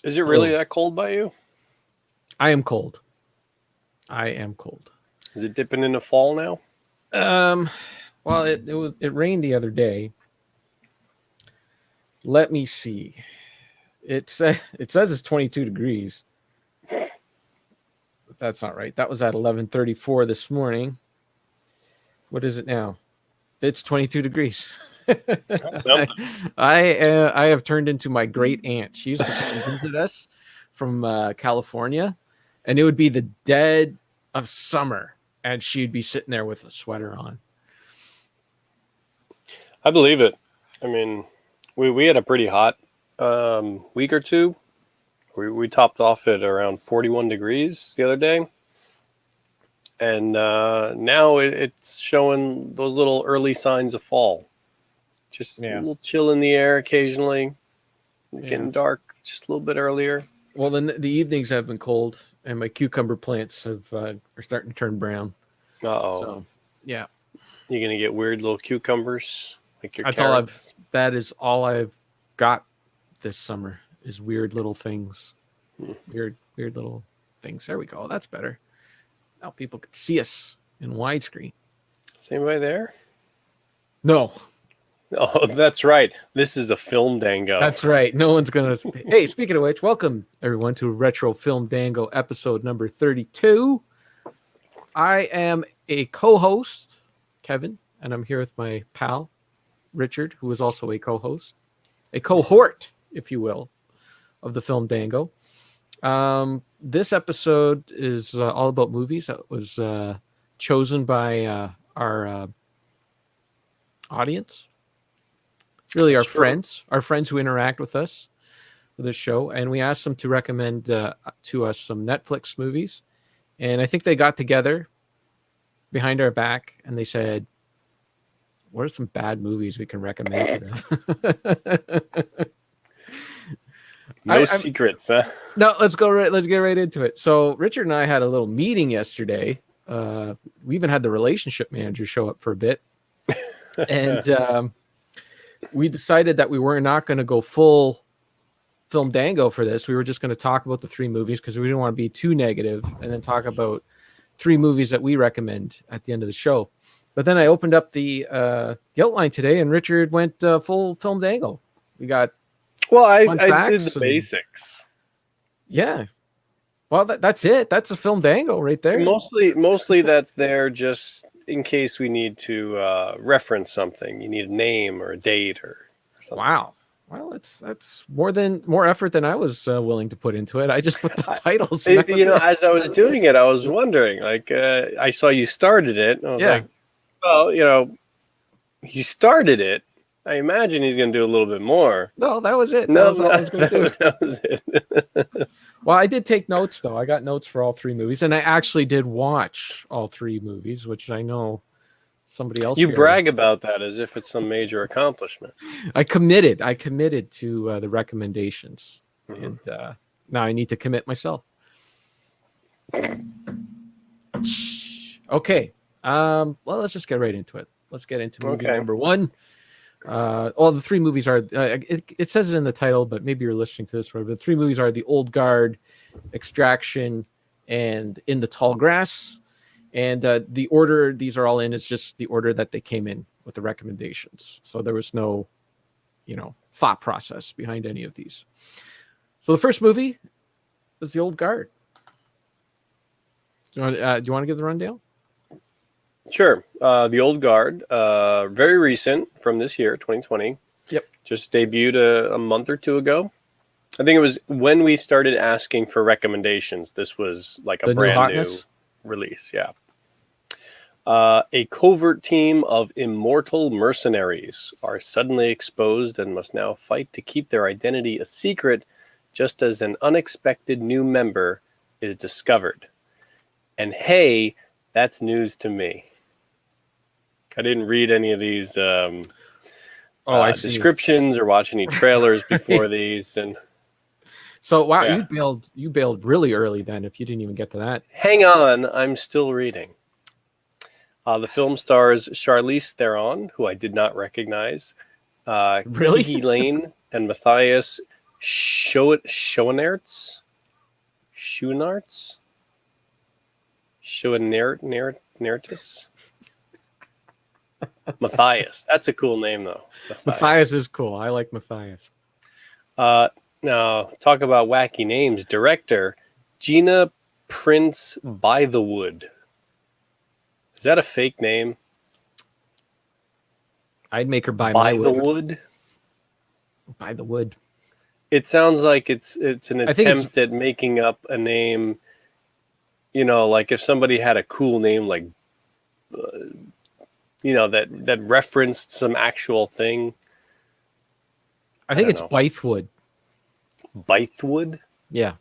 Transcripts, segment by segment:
Is it really Oh, that cold by you? I am cold. I am cold. Is it dipping into fall now? Um, well, it rained the other day. Let me see. It says it's 22 degrees. But that's not right. That was at 11:34 this morning. What is it now? It's 22 degrees. That's I something. I have turned into my great aunt. She used to come and visit us from California, and it would be the dead of summer, and she'd be sitting there with a sweater on. I believe it. I mean, we had a pretty hot week or two. We topped off at around 41 degrees the other day. And now it's showing those little early signs of fall. Just a Yeah, little chill in the air occasionally, yeah. getting dark just a little bit earlier. Well, then the evenings have been cold, and my cucumber plants are starting to turn brown. Uh-oh. So, yeah, You're going to get weird little cucumbers like your that's all I've. carrots. That is all I've got this summer is weird little things. Hmm. Weird little things. There we go. That's better. Now people can see us in widescreen. Is anybody there? No, Oh, that's right. This is a Filmdango. that's right. No one's gonna. Hey, speaking of which, welcome everyone to Retro Film Dango episode number 32. I am a co-host, Kevin, and I'm here with my pal Richard, who is also a co-host, a cohort, if you will, of the Film Dango. This episode is all about movies. That was chosen by our audience, really That's true. our friends who interact with us for this show, and we asked them to recommend to us some Netflix movies. And I think they got together behind our back and they said, "What are some bad movies we can recommend to them?" No I'm secrets, huh? No, let's go right. Let's get right into it. So Richard and I had a little meeting yesterday. We even had the relationship manager show up for a bit, and we decided that we were not going to go full film dango for this. We were just going to talk about the three movies because we didn't want to be too negative, and then talk about three movies that we recommend at the end of the show. But then I opened up the outline today, and Richard went full film dango. We got Well, fun I did the facts and basics. yeah. Well, that's it. That's a film dango right there. Mostly that's there just in case we need to reference something. You need a name or a date or something. Wow. Well, that's more effort than I was willing to put into it. I just put the titles. And that was it. As I was doing it, I was wondering. Like, I saw you started it, and I was Yeah. like, well, he started it. I imagine he's going to do a little bit more. No, that was it. That No, was all I was going to do. that was it. Well, I did take notes though. I got notes for all three movies, and I actually did watch all three movies, which I know somebody else. You here. brag about that as if it's some major accomplishment. I committed to the recommendations, Mhm. and now I need to commit myself. Okay. Well, let's just get right into it. Let's get into movie Okay. number one. All the three movies are. It says it in the title, but maybe you're listening to this. Right? But the three movies are The Old Guard, Extraction, and In the Tall Grass. And the order these are all in is just the order that they came in with the recommendations. So there was no, thought process behind any of these. So the first movie was The Old Guard. Do you want to give the rundown? Sure. The Old Guard, very recent from this year, 2020. Yep. Just debuted a month or two ago. I think it was when we started asking for recommendations. This was like a The new brand new hotness? release. Yeah. A covert team of immortal mercenaries are suddenly exposed and must now fight to keep their identity a secret, just as an unexpected new member is discovered. And hey, that's news to me. I didn't read any of these I see. descriptions or watch any trailers before these. And So wow, Yeah. you bailed really early then if you didn't even get to that. hang on, I'm still reading. The film stars Charlize Theron, who I did not recognize, Really? Kiki Lane, and Matthias Schoenaerts? Schoenaerts? Matthias. That's a cool name, though. Matthias is cool. I like Matthias. Now, talk about wacky names. Director, Gina Prince Bythewood. Is that a fake name? I'd make her buy my wood. Bythewood? Buy the wood. It sounds like it's an attempt at making up a name. You know, like if somebody had a cool name, like that referenced some actual thing. I think it's Bythewood. Bythewood? Yeah.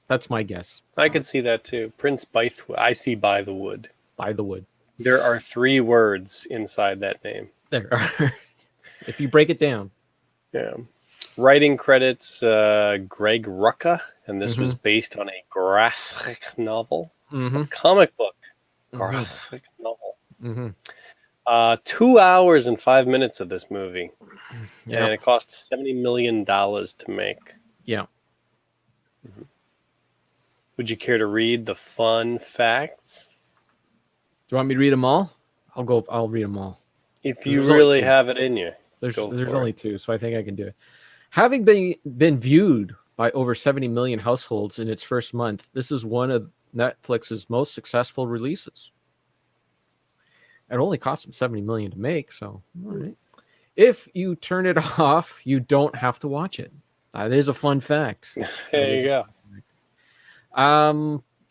That's my guess. I could see that too. Prince Bythewood. I see by the wood. By the wood. There are 3 words inside that name. There are. If you break it down. Yeah. Writing credits, Greg Rucka, and this was based on a graphic novel. A comic book. Graphic novel. 2 hours and 5 minutes of this movie. Yeah. And it cost $70 million to make. Yeah. Would you care to read the fun facts? Do you want me to read them all? I'll read them all. If you really have it in you. There's only 2, so I think I can do it. Having been viewed by over 70 million households in its first month, this is one of Netflix's most successful releases. It only cost them $70 million to make, so all right. If you turn it off, you don't have to watch it. That is a fun fact. There you go.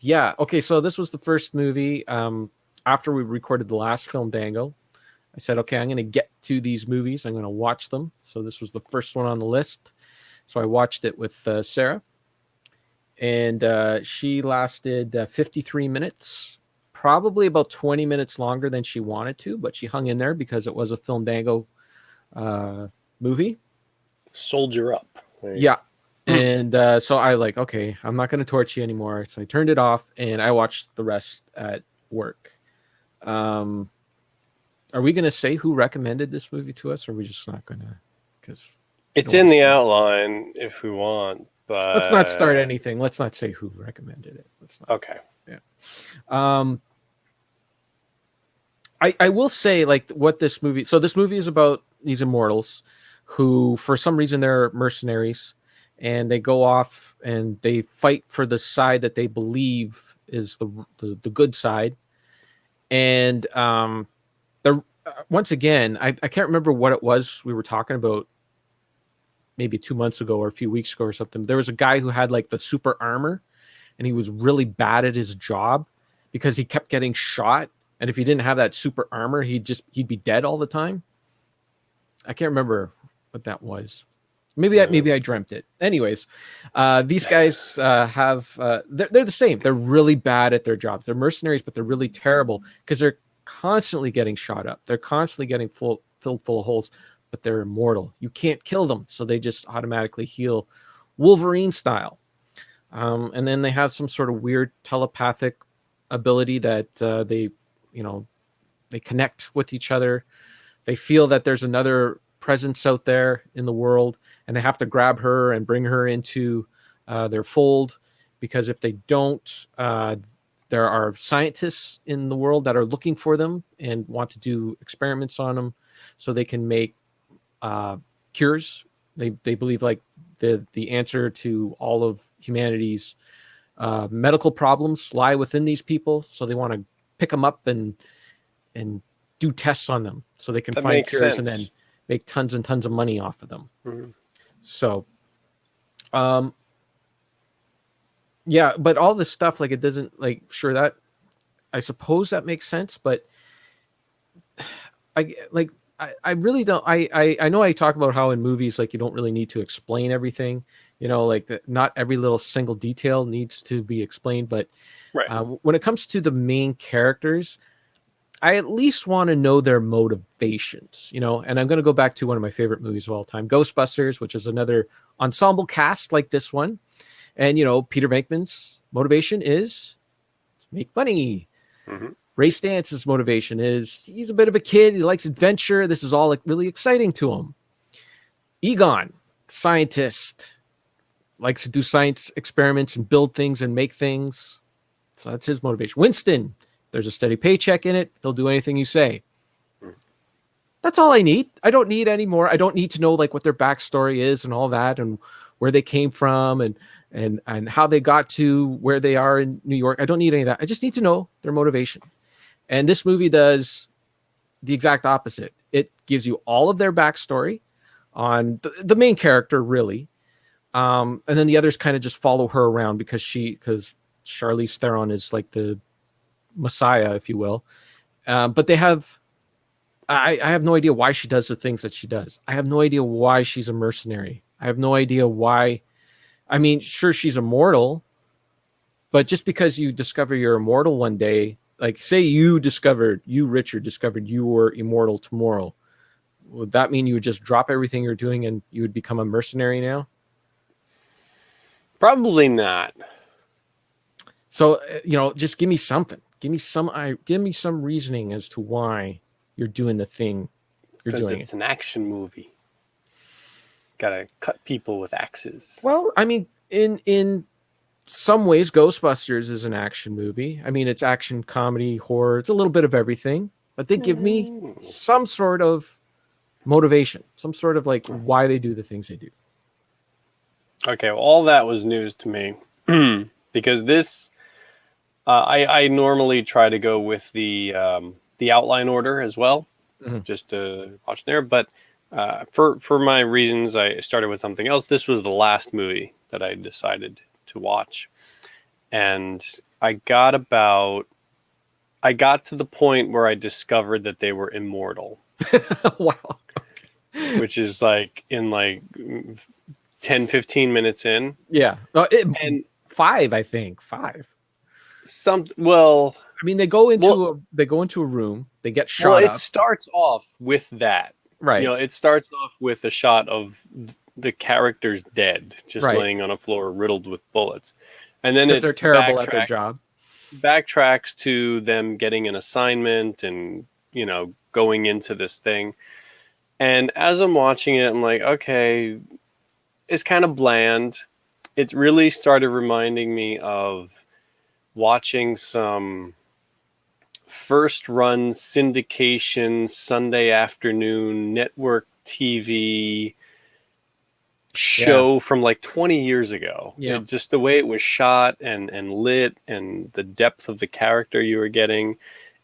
Yeah. Okay. So this was the first movie. After we recorded the last Filmdango, I said, okay, I'm going to get to these movies. I'm going to watch them. So this was the first one on the list. So I watched it with Sarah, and she lasted 53 minutes, probably about 20 minutes longer than she wanted to, but she hung in there because it was a Filmdango movie. Soldier up. Yeah. And so I okay, I'm not going to torch you anymore. So I turned it off and I watched the rest at work. Are we going to say who recommended this movie to us, or are we just not going to? Because it's in the outline if we want, but let's not start anything. Let's not say who recommended it. Okay. Yeah. I will say what this movie. So this movie is about these immortals who, for some reason, they're mercenaries. And they go off and they fight for the side that they believe is the good side. And once again, I can't remember what it was we were talking about maybe 2 months ago or a few weeks ago or something. There was a guy who had the super armor, and he was really bad at his job because he kept getting shot. And if he didn't have that super armor, he'd be dead all the time. I can't remember what that was. Maybe I dreamt it. Anyways, these guys they're the same. They're really bad at their jobs. They're mercenaries, but they're really terrible because they're constantly getting shot up. They're constantly getting filled full of holes, but they're immortal. You can't kill them, so they just automatically heal, Wolverine style. And then they have some sort of weird telepathic ability that they connect with each other. They feel that there's another presence out there in the world, and they have to grab her and bring her into their fold, because if they don't, there are scientists in the world that are looking for them and want to do experiments on them so they can make cures. They believe the answer to all of humanity's medical problems lie within these people, so they want to pick them up and do tests on them so they can find cures and then make tons and tons of money off of them. Mm-hmm. So, yeah, but all this stuff, it doesn't sure that I suppose that makes sense, but I really don't. I know I talk about how in movies, you don't really need to explain everything, not every little single detail needs to be explained, but right. When it comes to the main characters, I at least want to know their motivations, and I'm going to go back to one of my favorite movies of all time, Ghostbusters, which is another ensemble cast like this one. And, Peter Venkman's motivation is to make money. Mm-hmm. Ray Stance's motivation is he's a bit of a kid. He likes adventure. This is all really exciting to him. Egon, scientist, likes to do science experiments and build things and make things. So that's his motivation. Winston, there's a steady paycheck in it. He'll do anything you say. That's all I need. I don't need any more. I don't need to know like what their backstory is and all that and where they came from and how they got to where they are in New York. I don't need any of that. I just need to know their motivation. And this movie does the exact opposite. It gives you all of their backstory on the main character, really. And then the others kind of just follow her around because Charlize Theron is like the messiah, if you will. But they have, I have no idea why she does the things that she does. I have no idea why she's a mercenary. I have no idea why. I mean, sure, she's immortal, but just because you discover you're immortal one day, like say Richard discovered you were immortal tomorrow, would that mean you would just drop everything you're doing and you would become a mercenary now? Probably not. So, just give me something. Give me some reasoning as to why you're doing the thing you're doing. Because it's an action movie. Gotta cut people with axes. Well, I mean, in some ways, Ghostbusters is an action movie. I mean, it's action, comedy, horror. It's a little bit of everything. But they give me some sort of motivation, some sort of like why they do the things they do. Okay, well, all that was news to me because this, I normally try to go with the outline order as well, just to watch there. But for my reasons, I started with something else. This was the last movie that I decided to watch, and I got to the point where I discovered that they were immortal. Wow. Which is like in like 10, 15 minutes in. Yeah. And 5, I think. 5. Well, I mean, they go into a room, they get shot. Well, it starts off with that. Right. It starts off with a shot of the characters dead, just laying on a floor riddled with bullets. And then they're terrible at their job. Backtracks to them getting an assignment and, going into this thing. And as I'm watching it, I'm like, okay, it's kind of bland. It really started reminding me of watching some first run syndication Sunday afternoon network TV show from like 20 years ago. Yeah. Just the way it was shot and lit and the depth of the character you were getting,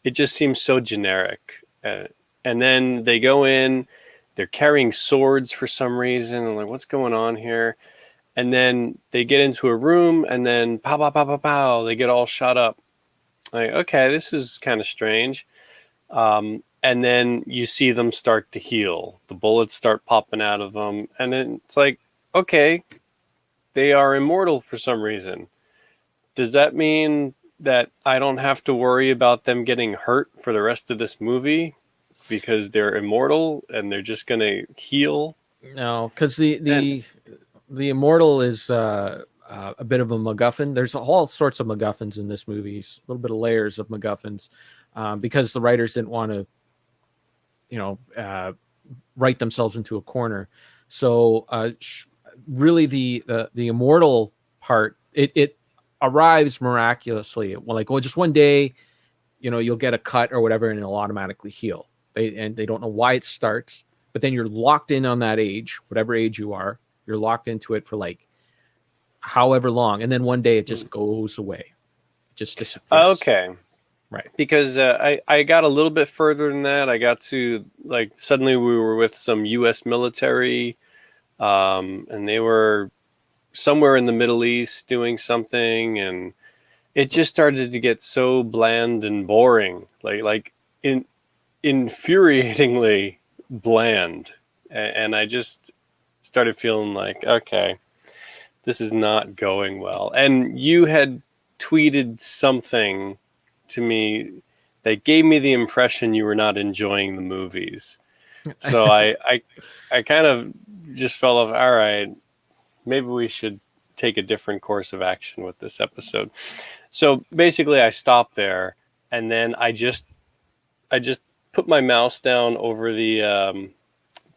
it just seems so generic. And then they go in, they're carrying swords for some reason. I'm like, what's going on here? And then they get into a room and then pow, pow, pow, pow, pow, they get all shot up. Like, okay, this is kind of strange. And then you see them start to heal. The bullets start popping out of them. And then it's like, okay, they are immortal for some reason. Does that mean that I don't have to worry about them getting hurt for the rest of this movie because they're immortal and they're just going to heal? No, because the immortal is a bit of a MacGuffin. There's all sorts of MacGuffins in this movie, a little bit of layers of MacGuffins, because the writers didn't want to, write themselves into a corner. So really the immortal part, it arrives miraculously. Just one day, you'll get a cut or whatever and it'll automatically heal. They don't know why it starts, but then you're locked in on that age, whatever age you are, you're locked into it for like however long. And then one day it just goes away. It just disappears. Okay. Right. Because I got a little bit further than that. I got to suddenly we were with some U.S. military, and they were somewhere in the Middle East doing something, and it just started to get so bland and boring, infuriatingly bland, and I just started feeling like, okay, this is not going well. And you had tweeted something to me that gave me the impression you were not enjoying the movies. So I kind of just felt of, all right, maybe we should take a different course of action with this episode. So basically I stopped there, and then I just put my mouse down over the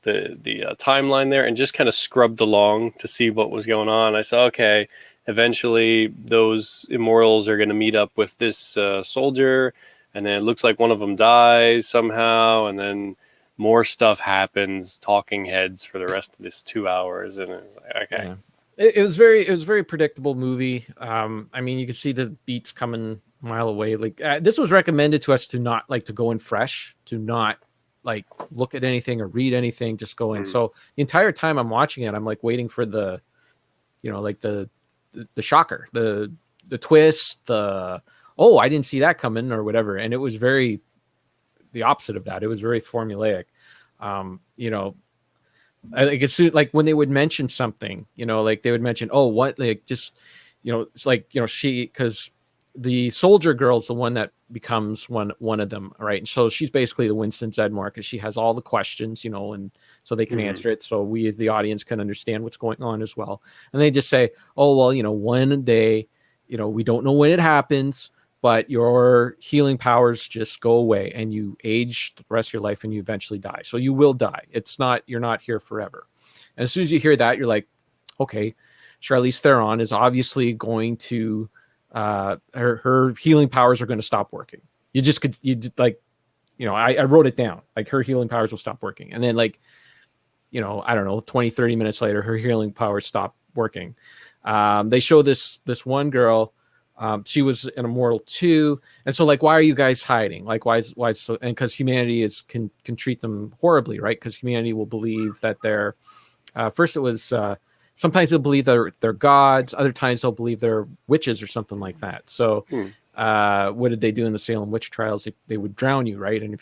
timeline there and just kind of scrubbed along to see what was going on. I saw, okay, eventually those immortals are going to meet up with this soldier, and then it looks like one of them dies somehow, and then more stuff happens, talking heads for the rest of this 2 hours, and it was like, okay. Yeah. It was very predictable movie. I mean, you could see the beats coming a mile away. Like this was recommended to us to not like to go in fresh, to not like look at anything or read anything, just go in. So the entire time I'm watching it, I'm like waiting for the, like the shocker, the twist, the I didn't see that coming or whatever. And it was very the opposite of that. It was very formulaic. I guess like when they would mention something, like they would mention, what, like just, it's like, because the soldier girl's the one that becomes one of them, right? And so she's basically the Winston Zedmore because she has all the questions, and so they can answer it. So we as the audience can understand what's going on as well. And they just say, one day, we don't know when it happens, but your healing powers just go away and you age the rest of your life and you eventually die. So you will die. You're not here forever. And as soon as you hear that, you're like, okay, Charlize Theron is obviously going to, her healing powers are going to stop working. I wrote it down. Like her healing powers will stop working. And then I don't know, 20, 30 minutes later, her healing powers stop working. They show this one girl. She was an immortal too, and so why are you guys hiding? Why so? And because humanity can treat them horribly, right? Because humanity will believe that they're first it was sometimes they'll believe they're gods, other times they'll believe they're witches or something like that. So what did they do in the Salem witch trials? They would drown you, right? And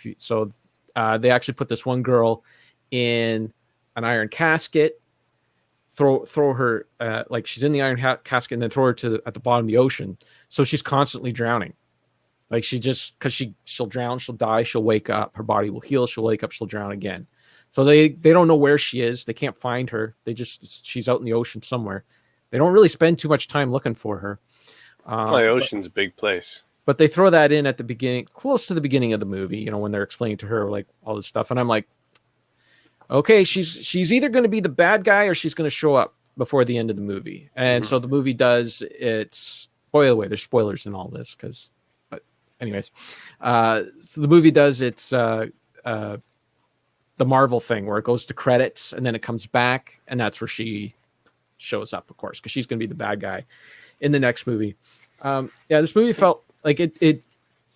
they actually put this one girl in an iron casket. Throw her she's in the iron casket and then throw her at the bottom of the ocean. So she's constantly drowning. Like she'll drown, she'll die, she'll wake up, her body will heal, she'll wake up, she'll drown again. So they don't know where she is. They can't find her. She's out in the ocean somewhere. They don't really spend too much time looking for her. The ocean's a big place. But they throw that in at the beginning, close to the beginning of the movie, when they're explaining to her all this stuff. And I'm like, okay, she's either going to be the bad guy or she's going to show up before the end of the movie. And so the movie does its, by the way, there's spoilers in all this but anyways, so the movie does its the Marvel thing where it goes to credits and then it comes back and that's where she shows up, of course, because she's going to be the bad guy in the next movie. This movie felt like it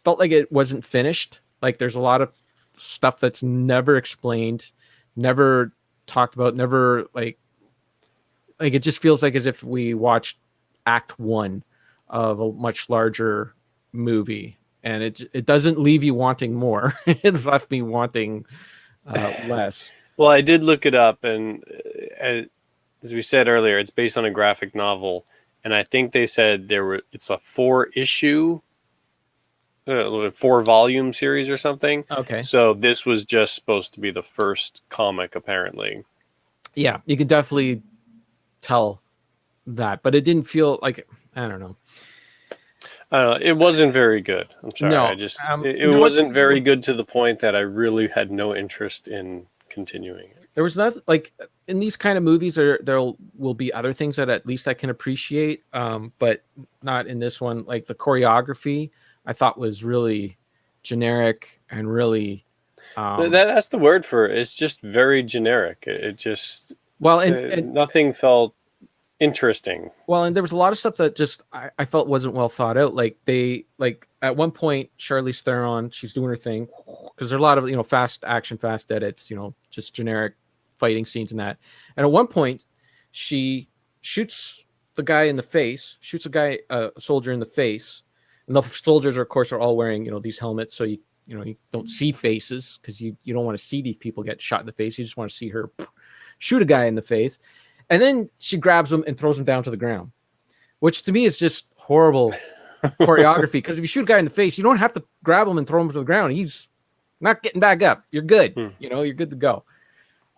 felt like it wasn't finished. Like there's a lot of stuff that's never explained, never talked about, never like it just feels like as if we watched act one of a much larger movie, and it doesn't leave you wanting more. It left me wanting less. Well, I did look it up, and as we said earlier, it's based on a graphic novel, and I think they said it's a 4-issue 4-volume series or something. Okay. So this was just supposed to be the first comic, apparently. Yeah, you can definitely tell that, but it didn't feel like, I don't know. It wasn't very good. I'm sorry. No, it wasn't very good to the point that I really had no interest in continuing it. There was nothing like in these kind of movies. There will be other things that at least I can appreciate, but not in this one. Like the choreography, I thought was really generic and really. That's the word for it. It's just very generic. It just and nothing felt interesting. Well, and there was a lot of stuff that just I felt wasn't well thought out. Like at one point, Charlize Theron, she's doing her thing because there's a lot of fast action, fast edits, just generic fighting scenes and that. And at one point, she shoots the guy in the face, a soldier in the face, and the soldiers of course are all wearing these helmets, so you don't see faces because you don't want to see these people get shot in the face. You just want to see her shoot a guy in the face. And then she grabs him and throws him down to the ground, which to me is just horrible choreography. Because if you shoot a guy in the face, you don't have to grab him and throw him to the ground. He's not getting back up. You're good. You're good to go.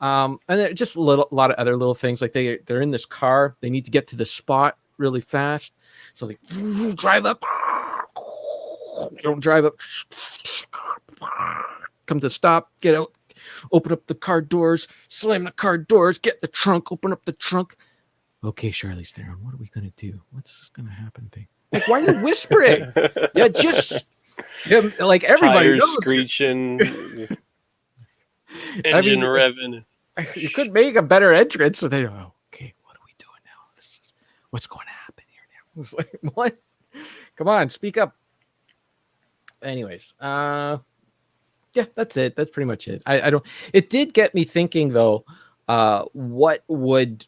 And then just a lot of other little things. Like they're in this car. They need to get to the spot really fast. So they drive up. Don't drive up. Come to stop. Get out. Open up the car doors, slam the car doors, get in the trunk, open up the trunk. Okay, Charlize Theron, what are we gonna do? What's gonna happen? Thing like, why are you whispering? Yeah, just like everybody Tires knows. screeching, just I engine mean, revving. you could make a better entrance. So they go, oh, okay, what are we doing now? What's going to happen here now? It's like, what? Come on, speak up. Anyways, yeah, that's it. That's pretty much it. I don't. It did get me thinking though. What would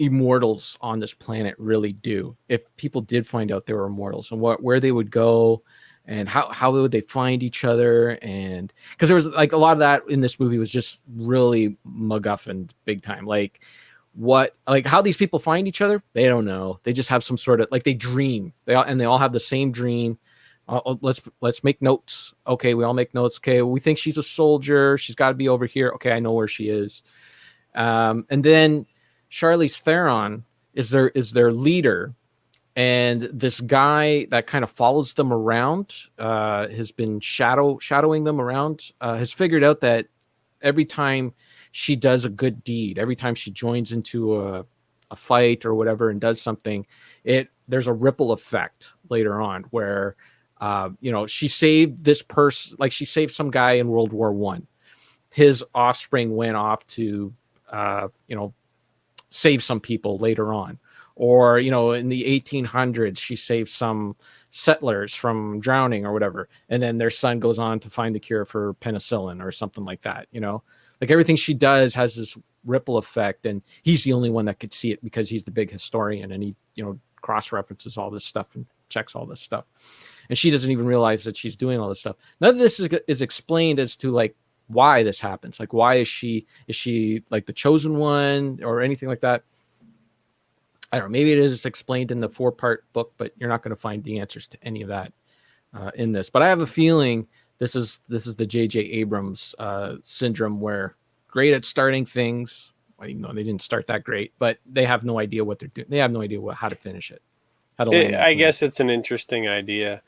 immortals on this planet really do if people did find out they were immortals, and where they would go, and how would they find each other? And because there was like a lot of that in this movie was just really MacGuffin big time. Like how these people find each other, they don't know. They just have some sort of, like, they dream. They all have the same dream. Let's make notes. Okay, we all make notes. Okay, we think she's a soldier. She's got to be over here. Okay, I know where she is. And then Charlize Theron is their leader, and this guy that kind of follows them around has been shadowing them around. Has figured out that every time she does a good deed, every time she joins into a fight or whatever and does something, there's a ripple effect later on where she saved this person, like she saved some guy in World War One. His offspring went off to save some people later on. Or, in the 1800s, she saved some settlers from drowning or whatever. And then their son goes on to find the cure for penicillin or something like that. Like everything she does has this ripple effect. And he's the only one that could see it because he's the big historian, and he, cross-references all this stuff and checks all this stuff. And she doesn't even realize that she's doing all this stuff. None of this is explained as to like why this happens. Like, why is she like the chosen one or anything like that? I don't know. Maybe it is explained in the 4-part book, but you're not going to find the answers to any of that in this. But I have a feeling this is the J.J. Abrams syndrome, where great at starting things, even though they didn't start that great, but they have no idea what they're doing. They have no idea how to finish it. I guess it's an interesting idea.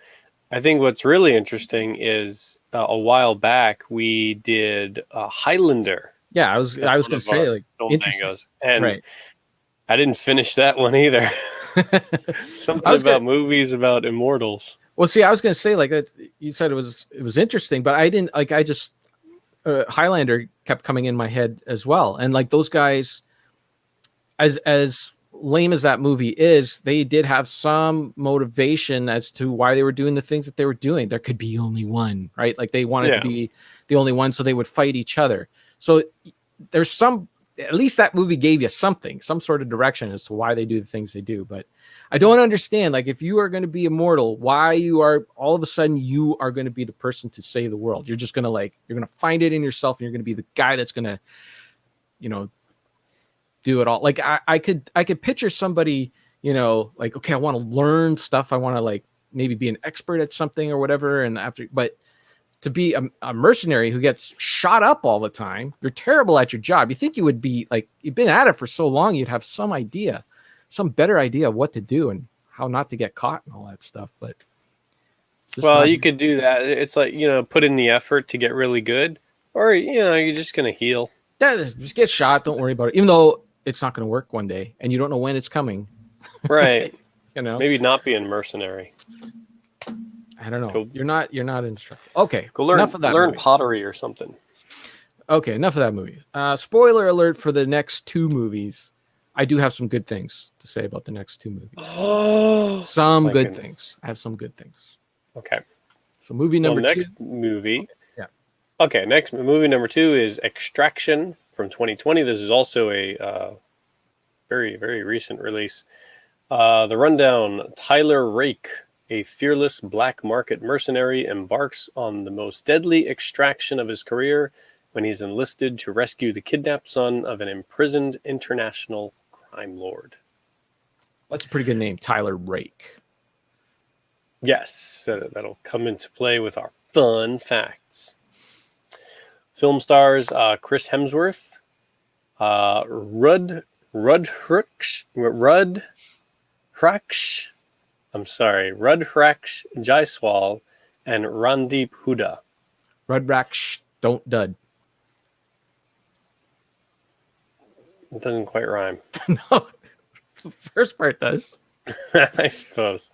I think what's really interesting is a while back we did Highlander. Yeah, I was going to say, like, Filmdangos, and right. I didn't finish that one either. Something about movies about immortals. Well, see, I was going to say, like, you said it was interesting, but I didn't, like, I just Highlander kept coming in my head as well, and like those guys, as lame as that movie is, they did have some motivation as to why they were doing the things that they were doing. There could be only one, right? Like, they wanted to be the only one, so they would fight each other. So there's at least that movie gave you some sort of direction as to why they do the things they do. But I don't understand, like, if you are going to be immortal, why you are all of a sudden you are going to be the person to save the world. You're just going to you're going to find it in yourself, and you're going to be the guy that's going to, do it all. Like, I could picture somebody, like, okay, I want to learn stuff. I want to, like, maybe be an expert at something or whatever. And but to be a mercenary who gets shot up all the time, you're terrible at your job. You think you would be, like, you've been at it for so long, you'd have some better idea of what to do and how not to get caught and all that stuff. But you could do that. It's like, put in the effort to get really good, or, you're just going to heal. Yeah, just get shot. Don't worry about it. Even though it's not going to work one day and you don't know when it's coming. Right. Maybe not being mercenary. I don't know. You're not instructed. Okay. Go learn pottery or something. Okay. Enough of that movie. Spoiler alert for the next 2 movies. I do have some good things to say about the next 2 movies. Oh, some good things. I have some good things. Okay. So movie number 2. Next movie. Yeah. Okay. Next movie number 2 is Extraction from 2020. This is also a very, very recent release. The rundown: Tyler Rake, a fearless black market mercenary, embarks on the most deadly extraction of his career when he's enlisted to rescue the kidnapped son of an imprisoned international crime lord. That's a pretty good name, Tyler Rake. Yes, that'll come into play with our fun facts. Film stars Chris Hemsworth, Rud Rudraksh Jaiswal, and Randeep Huda. Rudraksh, don't dud. It doesn't quite rhyme. No, the first part does. I suppose.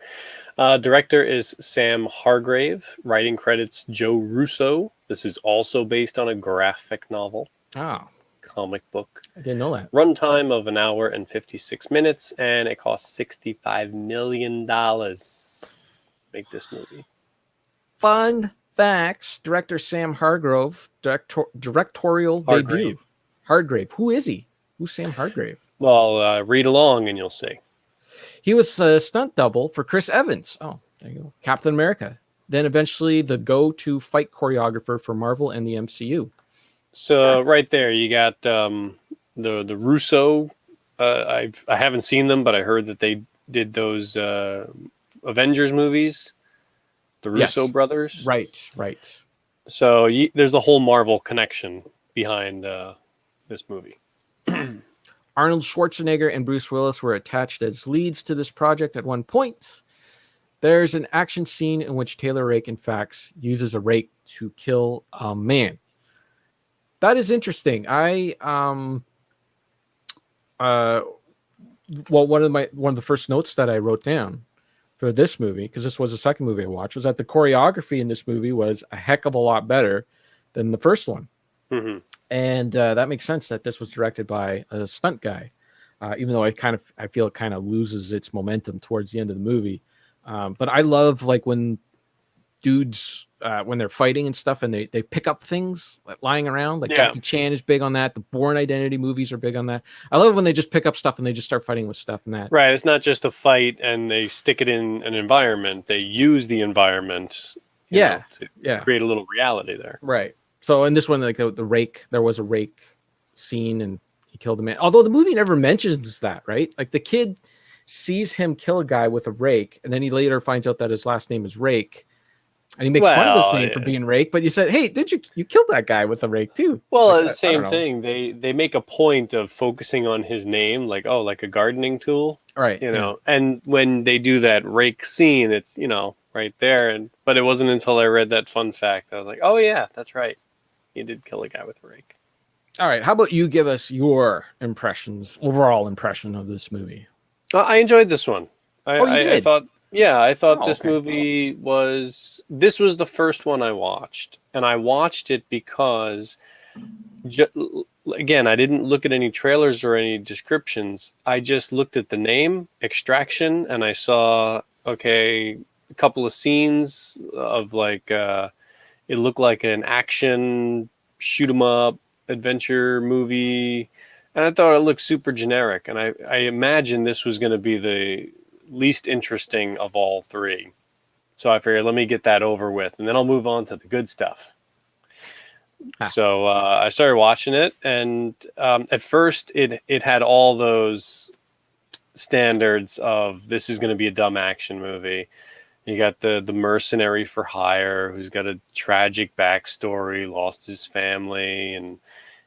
Director is Sam Hargrave. Writing credits Joe Russo. This is also based on a graphic novel, Oh, comic book. I didn't know that. Runtime of an hour and 56 minutes, and it cost $65 million. Make this movie. Fun facts. Director Sam Hargrave, directorial debut. Hargrave. Who is he? Who's Sam Hargrave? Well, read along and you'll see. He was a stunt double for Chris Evans. Oh, there you go. Captain America. Then eventually the go-to fight choreographer for Marvel and the MCU. So right there, you got the Russo. I haven't seen them, but I heard that they did those Avengers movies, the Russo brothers. Right. So there's a whole Marvel connection behind this movie. Arnold Schwarzenegger and Bruce Willis were attached as leads to this project at one point. There's an action scene in which Taylor Rake, in fact, uses a rake to kill a man. That is interesting. One of the first notes that I wrote down for this movie, because this was the second movie I watched, was that the choreography in this movie was a heck of a lot better than the first one. Mm-hmm. And that makes sense that this was directed by a stunt guy, even though I feel it kind of loses its momentum towards the end of the movie. But I love like when dudes when they're fighting and stuff, and they pick up things like lying around. Like Jackie Chan is big on that. The Bourne Identity movies are big on that. I love when they just pick up stuff and they just start fighting with stuff and that. Right. It's not just a fight and they stick it in an environment. They use the environment. To create a little reality there. Right. So in this one, like the rake, there was a rake scene and he killed a man. Although the movie never mentions that, right? Like the kid sees him kill a guy with a rake, and then he later finds out that his last name is Rake, and he makes fun of his name for being Rake. But you said, "Hey, did you kill that guy with a rake too?" Well, like, the same thing. They make a point of focusing on his name, like like a gardening tool, right? And when they do that rake scene, it's right there. But it wasn't until I read that fun fact I was like, "Oh yeah, that's right. He did kill a guy with a rake." All right. How about you give us your overall impression of this movie? I enjoyed this one. I thought this movie was the first one I watched, and I watched it because, again, I didn't look at any trailers or any descriptions. I just looked at the name, Extraction, and I saw a couple of scenes of it looked like an action shoot 'em up adventure movie, and I thought it looked super generic, and I imagined this was going to be the least interesting of all three. So I figured, let me get that over with, and then I'll move on to the good stuff. So I started watching it, and at first it had all those standards of this is going to be a dumb action movie. You got the mercenary for hire who's got a tragic backstory, lost his family, and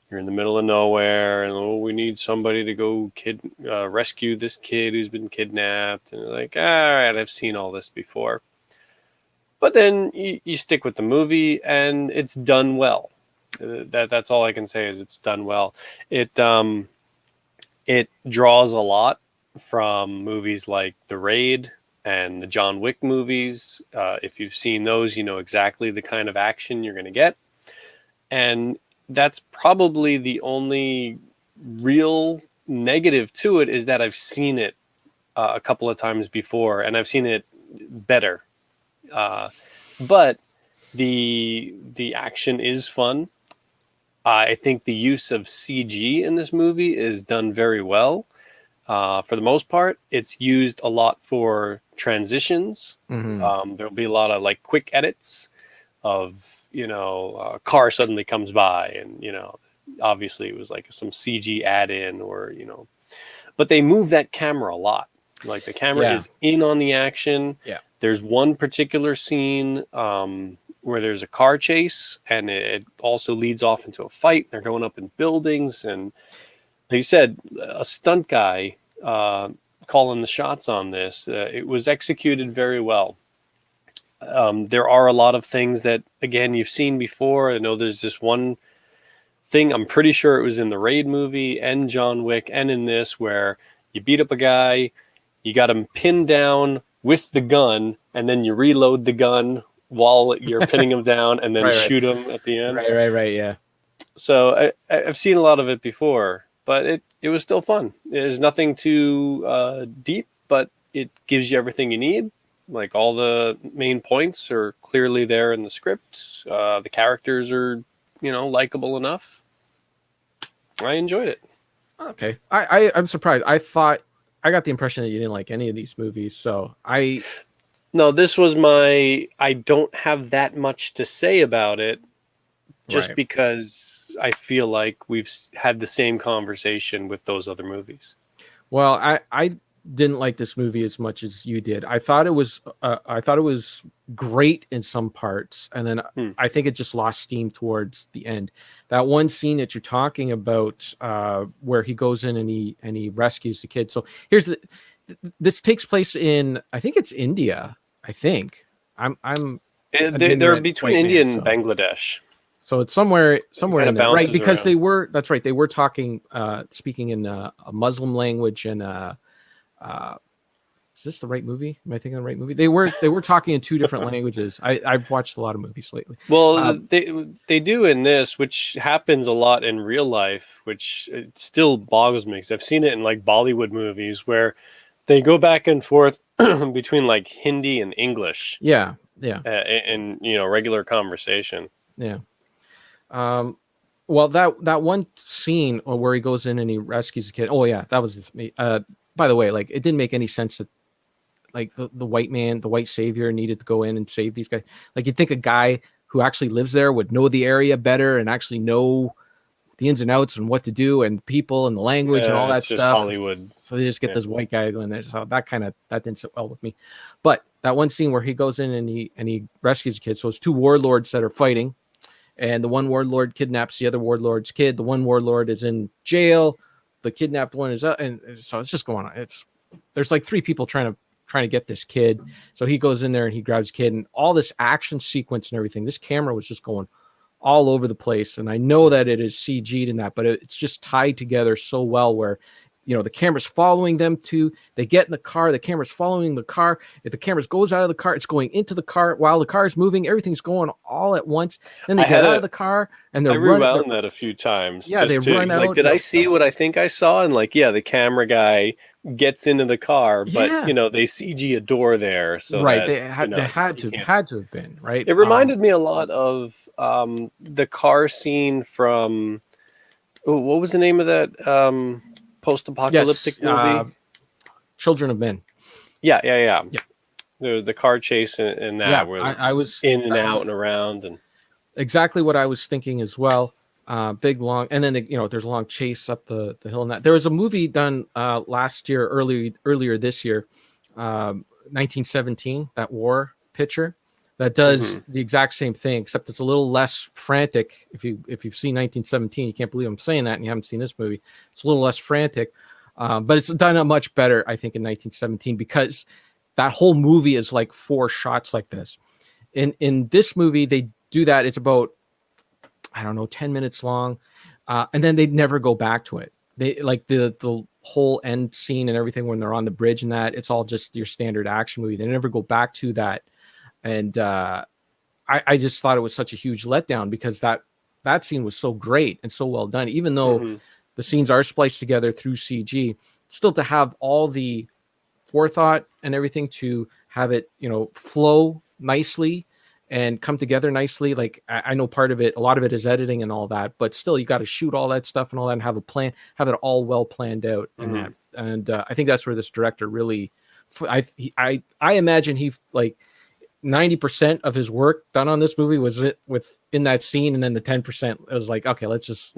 you're in the middle of nowhere, and we need somebody to go rescue this kid who's been kidnapped. And you're like, all right, I've seen all this before. But then you stick with the movie, and it's done well. That's all I can say is it's done well. It draws a lot from movies like The Raid and the John Wick movies. If you've seen those, you know exactly the kind of action you're going to get. And that's probably the only real negative to it, is that I've seen it a couple of times before, and I've seen it better. But the action is fun. I think the use of CG in this movie is done very well. For the most part, it's used a lot for transitions. Mm-hmm. There'll be a lot of quick edits of, a car suddenly comes by, and, obviously it was some CG add-in or, but they move that camera a lot. Like the camera is in on the action. Yeah. There's one particular scene where there's a car chase, and it also leads off into a fight. They're going up in buildings, and like you said, a stunt guy calling the shots on this. It was executed very well. There are a lot of things that, again, you've seen before. I know there's this one thing. I'm pretty sure it was in the Raid movie and John Wick and in this, where you beat up a guy, you got him pinned down with the gun, and then you reload the gun while you're pinning him down, and then Right. shoot him at the end. Right. Yeah. So I've seen a lot of it before, but it was still fun. There's nothing too deep, but it gives you everything you need. Like, all the main points are clearly there in the script. The characters are, likable enough. I enjoyed it. Okay. I'm surprised. I got the impression that you didn't like any of these movies. So No, this was I don't have that much to say about it, just Right. because I feel like we've had the same conversation with those other movies. Well, I didn't like this movie as much as you did. I thought it was great in some parts, and then I think it just lost steam towards the end. That one scene that you're talking about, where he goes in and he rescues the kid. So this takes place in, I think it's India. I think They're between India and Bangladesh. So it's somewhere in there, right? Because around. That's right. They were talking, speaking in a Muslim language, and is this the right movie? Am I thinking of the right movie? They were talking in two different languages. I've watched a lot of movies lately. Well, they do in this, which happens a lot in real life, which it still boggles me, because I've seen it in like Bollywood movies where they go back and forth between like Hindi and English. Yeah. In regular conversation. Yeah. Well, that one scene where he goes in and he rescues the kid. Oh yeah, that was me. By the way, like, it didn't make any sense that, like, the white man, the white savior, needed to go in and save these guys. Like, you'd think a guy who actually lives there would know the area better and actually know the ins and outs and what to do and people and the language and all that it's stuff. Just Hollywood. So they just get this white guy going there. So that didn't sit well with me. But that one scene where he goes in and he rescues the kid. So it's two warlords that are fighting, and the one warlord kidnaps the other warlord's kid. The one warlord is in jail. The kidnapped one is up, and so it's just going on. There's like three people trying to get this kid. So he goes in there and he grabs kid, and all this action sequence and everything. This camera was just going all over the place, and I know that it is CG'd in that, but it's just tied together so well where, the camera's following them they get in the car, the camera's following the car. If the camera goes out of the car, it's going into the car while the car is moving. Everything's going all at once. Then they get out of the car and they're running. I rewound that a few times. Yeah, they run out. Like, did I see what I think I saw? And like, yeah, the camera guy gets into the car, but they CG a door there. So right, they had to have been right. It reminded me a lot of the car scene from what was the name of that post-apocalyptic movie? Children of Men. Yeah. The car chase in that, where I was in and out and around, and exactly what I was thinking as well. Big long, and then there's a long chase up the hill. And that there was a movie done last year, earlier this year, 1917, that war picture that does the exact same thing, except it's a little less frantic. If you've seen 1917, you can't believe I'm saying that, and you haven't seen this movie. It's a little less frantic, but it's done a much better, I think, in 1917, because that whole movie is like 4 shots like this. In this movie, they do that. It's about, I don't know, 10 minutes long, and then they never go back to it. They like the whole end scene and everything when they're on the bridge and that. It's all just your standard action movie. They never go back to that. And I just thought it was such a huge letdown, because that scene was so great and so well done, even though the scenes are spliced together through CG. Still, to have all the forethought and everything to have it, flow nicely and come together nicely. Like, I know a lot of it is editing and all that, but still, you got to shoot all that stuff and all that and have a plan, have it all well planned out. And I think that's where this director really, I imagine he, like, 90% of his work done on this movie was in that scene, and then the 10% was like, okay, let's just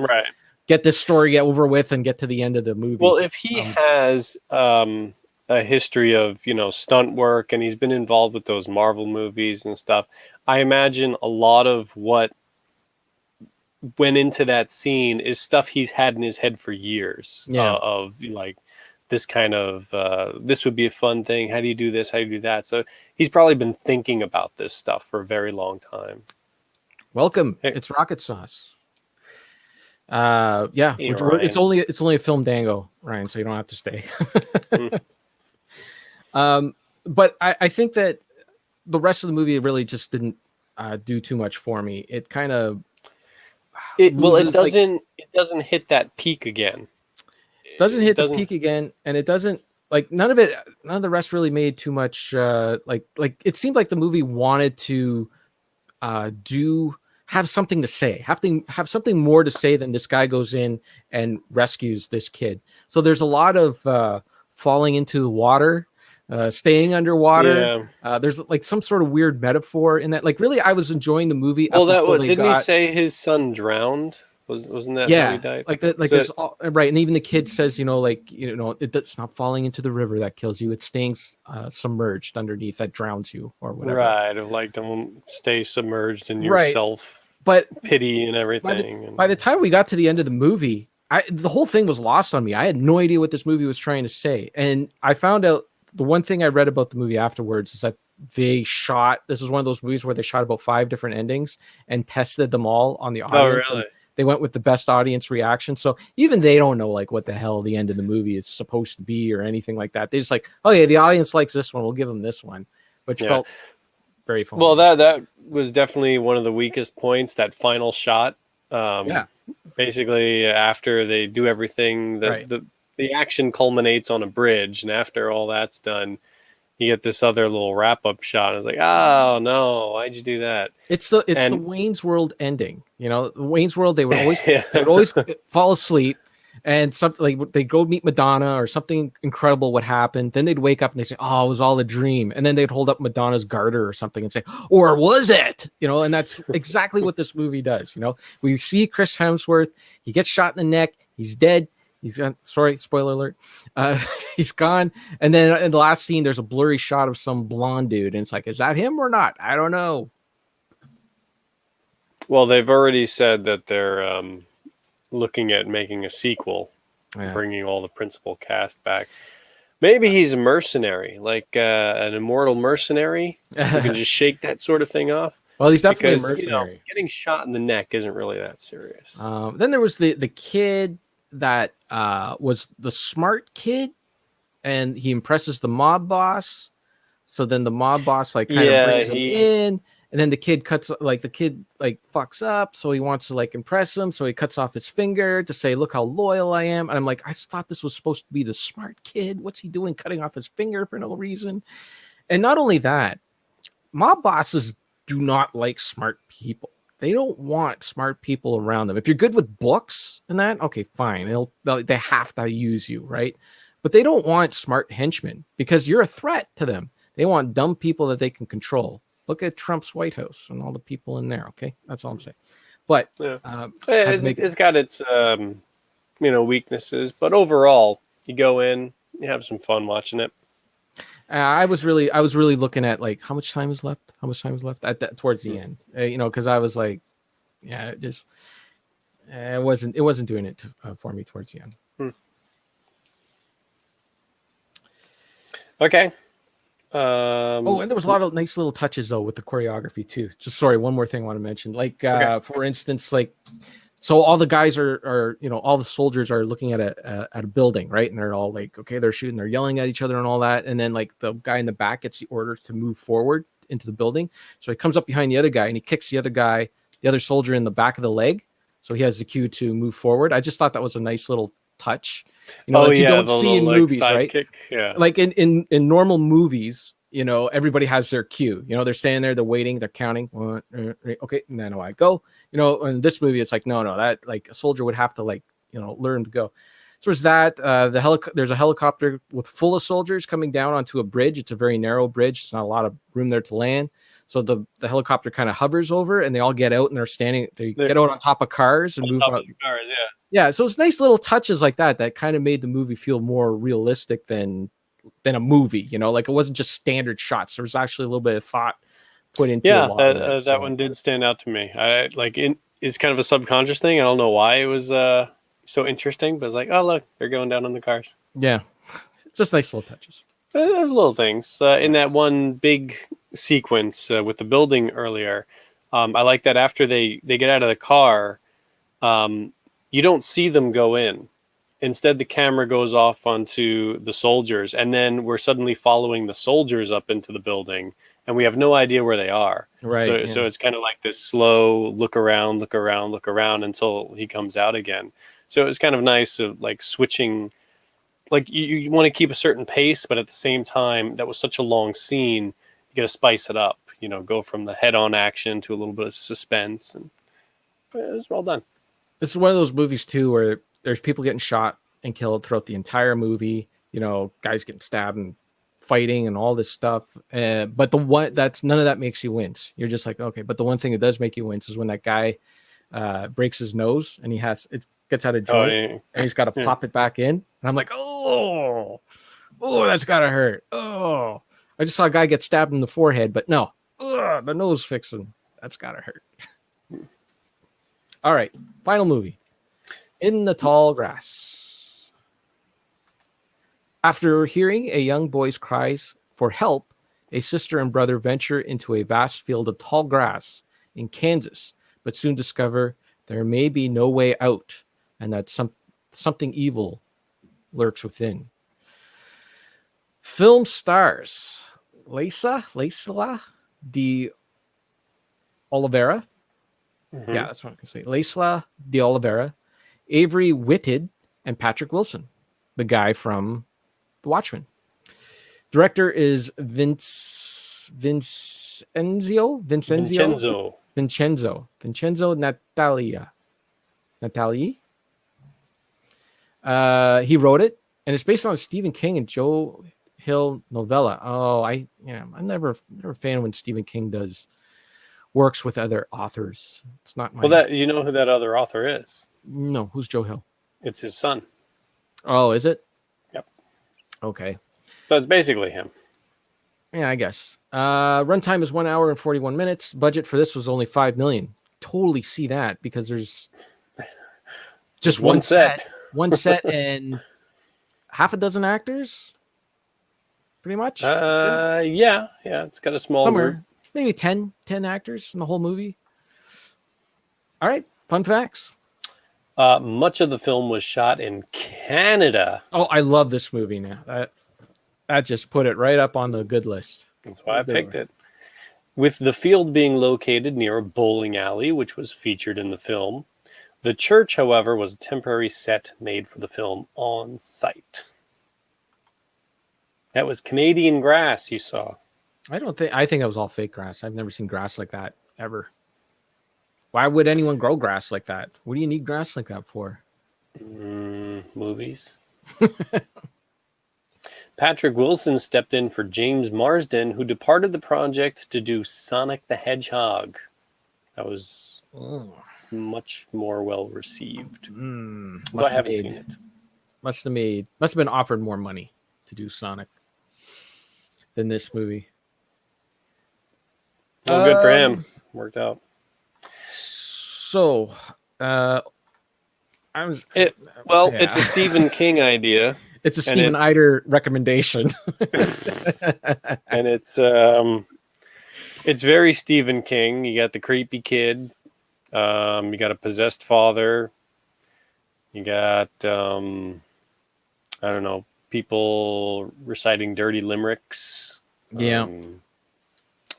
get this story over with and get to the end of the movie. Well, if he has a history of stunt work, and he's been involved with those Marvel movies and stuff, I imagine a lot of what went into that scene is stuff he's had in his head for years. Of like, this kind of this would be a fun thing. How do you do this? How do you do that? So he's probably been thinking about this stuff for a very long time. Welcome. It's Rocket Sauce. Yeah, Hey, it's Ryan. only a Filmdango, Ryan, so you don't have to stay. Hmm. But I think that the rest of the movie really just didn't do too much for me. It kind of It loses, like, doesn't hit that peak again. doesn't It hit the doesn't. peak again, and it doesn't, like, none of the rest really made too much. Like it seemed like the movie wanted to do have something to say, have something more to say than this guy goes in and rescues this kid. So there's a lot of falling into the water, staying underwater. Yeah. There's like some sort of weird metaphor in that. Like, really, I was enjoying the movie Well, up until they didn't he got. say his son drowned? Wasn't that how he Yeah, died? like that. Like, So there's all right, and even the kid says, like, it's not falling into the river that kills you; it's staying submerged underneath that drowns you, or whatever. right, of like don't stay submerged in your Right, self but pity and by the everything. by And the time we got to the end of the movie, the whole thing was lost on me. I had no idea what this movie was trying to say, and I found out the one thing I read about the movie afterwards is that they shot. This is one of those movies where they shot about 5 different endings and tested them all on the oh, audience, and really? they went with the best audience reaction. So even they don't know, like, what the hell the end of the movie is supposed to be or anything like that. They just like, oh yeah, the audience likes this one, we'll give them this one, which Yeah. felt very Well, phony. that was definitely one of the weakest points. That final shot. Yeah, Basically, after they do everything, right. the action culminates on a bridge, and after all that's done, you get this other little wrap up shot. It's like, oh no, why'd you do that? It's the And Wayne's World ending. The Wayne's World, yeah, they would always fall asleep, and something like they go meet Madonna or something incredible would happen. Then they'd wake up and they say, "Oh, it was all a dream." And then they'd hold up Madonna's garter or something and say, "Or was it?" And that's exactly what this movie does. We see Chris Hemsworth, he gets shot in the neck, he's dead. He's gone. Sorry, spoiler alert. Uh, he's gone. And then in the last scene, there's a blurry shot of some blonde dude, and it's like, is that him or not? I don't know. well, they've already said that they're looking at making a sequel, Yeah. bringing all the principal cast back. Maybe he's a mercenary, like an immortal mercenary who can just shake that sort of thing off. Well, he's definitely a Because mercenary. getting shot in the neck isn't really that serious. Then there was the kid that was the smart kid, and he impresses the mob boss. So then the mob boss like kind of Yeah, brings him he. in, and then the kid like fucks up, so he wants to like impress him, so he cuts off his finger to say, "Look how loyal I am." And I'm like, I just thought this was supposed to be the smart kid. What's he doing, cutting off his finger for no reason? And not only that, mob bosses do not like smart people. They don't want smart people around them. If you're good with books and that, okay, fine. They have to use you, right? But they don't want smart henchmen because you're a threat to them. They want dumb people that they can control. Look at Trump's White House and all the people in there. Okay, that's all I'm saying. But Yeah. had to make it. It's got its weaknesses, but overall, you go in, you have some fun watching it. I was really looking at like how much time is left. How much time is left at that towards the end. Because I was like, yeah, it wasn't doing it for me towards the end. Hmm. Okay. Oh, and there was a lot of nice little touches though with the choreography too. Just sorry, one more thing I want to mention. Like Okay. for instance, like so all the guys are all the soldiers are looking at a building, right? And they're all like, okay, they're shooting, they're yelling at each other and all that. And then like the guy in the back gets the orders to move forward into the building. So he comes up behind the other guy and he kicks the other soldier in the back of the leg. So he has the cue to move forward. I just thought that was a nice little touch, Oh that you yeah, don't the see little in like movies, right? sidekick. Yeah. Like in normal movies, everybody has their cue. They're standing there, they're waiting, they're counting. One, okay, and then I go. In this movie, it's like no, that like a soldier would have to like learn to go. So there's that. There's a helicopter with full of soldiers coming down onto a bridge. It's a very narrow bridge. It's not a lot of room there to land. So the helicopter kind of hovers over, and they all get out and they're standing. They They're get out on top of cars and on move top out. of the cars. Yeah. Yeah, so it's nice little touches like that kind of made the movie feel more realistic than a movie. Like it wasn't just standard shots. There was actually a little bit of thought put into a Yeah, lot of it. that So one did stand out to me. It's kind of a subconscious thing. I don't know why it was so interesting, but it's like, oh look, they're going down on the cars. yeah, just nice little touches. There's little things in that one big sequence with the building earlier. I like that after they get out of the car, um, you don't see them go in. Instead, the camera goes off onto the soldiers, and then we're suddenly following the soldiers up into the building, and we have no idea where they are. Right. So it's kind of like this slow look around, look around, look around until he comes out again. So it was kind of nice of like switching. Like you want to keep a certain pace, but at the same time, that was such a long scene. You got to spice it up. Go from the head-on action to a little bit of suspense, and it was well done. This is one of those movies too where there's people getting shot and killed throughout the entire movie. Guys getting stabbed and fighting and all this stuff. But none of that makes you wince. You're just like, okay. But the one thing that does make you wince is when that guy breaks his nose and it gets out of joint, and he's got to pop it back in. And I'm like, oh, that's gotta hurt. Oh, I just saw a guy get stabbed in the forehead, but no, the nose fixing. That's gotta hurt. All right, final movie. In the Tall Grass. After hearing a young boy's cries for help, a sister and brother venture into a vast field of tall grass in Kansas, but soon discover there may be no way out and that something evil lurks within. Film stars Leisla de Oliveira. Mm-hmm. Yeah, that's what I can say. Leisla de Oliveira, Avery Whitted, and Patrick Wilson, the guy from The Watchmen. Director is Vincenzo Natalie. He wrote it, and it's based on a Stephen King and Joe Hill novella. Oh, I'm never a fan when Stephen King works with other authors. It's not my. Well, you know who that other author is? No, who's Joe Hill? It's his son. Oh, is it? Yep. Okay. So it's basically him. Yeah, I guess. Runtime is 1 hour and 41 minutes. Budget for this was only $5 million. Totally see that because there's just one set and half a dozen actors. Pretty much. Yeah. It's got a small group. Maybe 10 actors in the whole movie. All right, fun facts. Much of the film was shot in Canada. Oh, I love this movie now. That just put it right up on the good list. That's why I picked it. With the field being located near a bowling alley, which was featured in the film. The church, however, was a temporary set made for the film on site. That was Canadian grass you saw. I think that was all fake grass. I've never seen grass like that ever. Why would anyone grow grass like that? What do you need grass like that for? Movies. Patrick Wilson stepped in for James Marsden, who departed the project to do Sonic the Hedgehog. That was much more well received. Though I haven't seen it. Must have been offered more money to do Sonic than this movie. Well, good for him. Worked out. So, it's a Stephen King idea. It's a Stephen Eider recommendation. And it's very Stephen King. You got the creepy kid. You got a possessed father. You got, I don't know, people reciting dirty limericks. Yeah.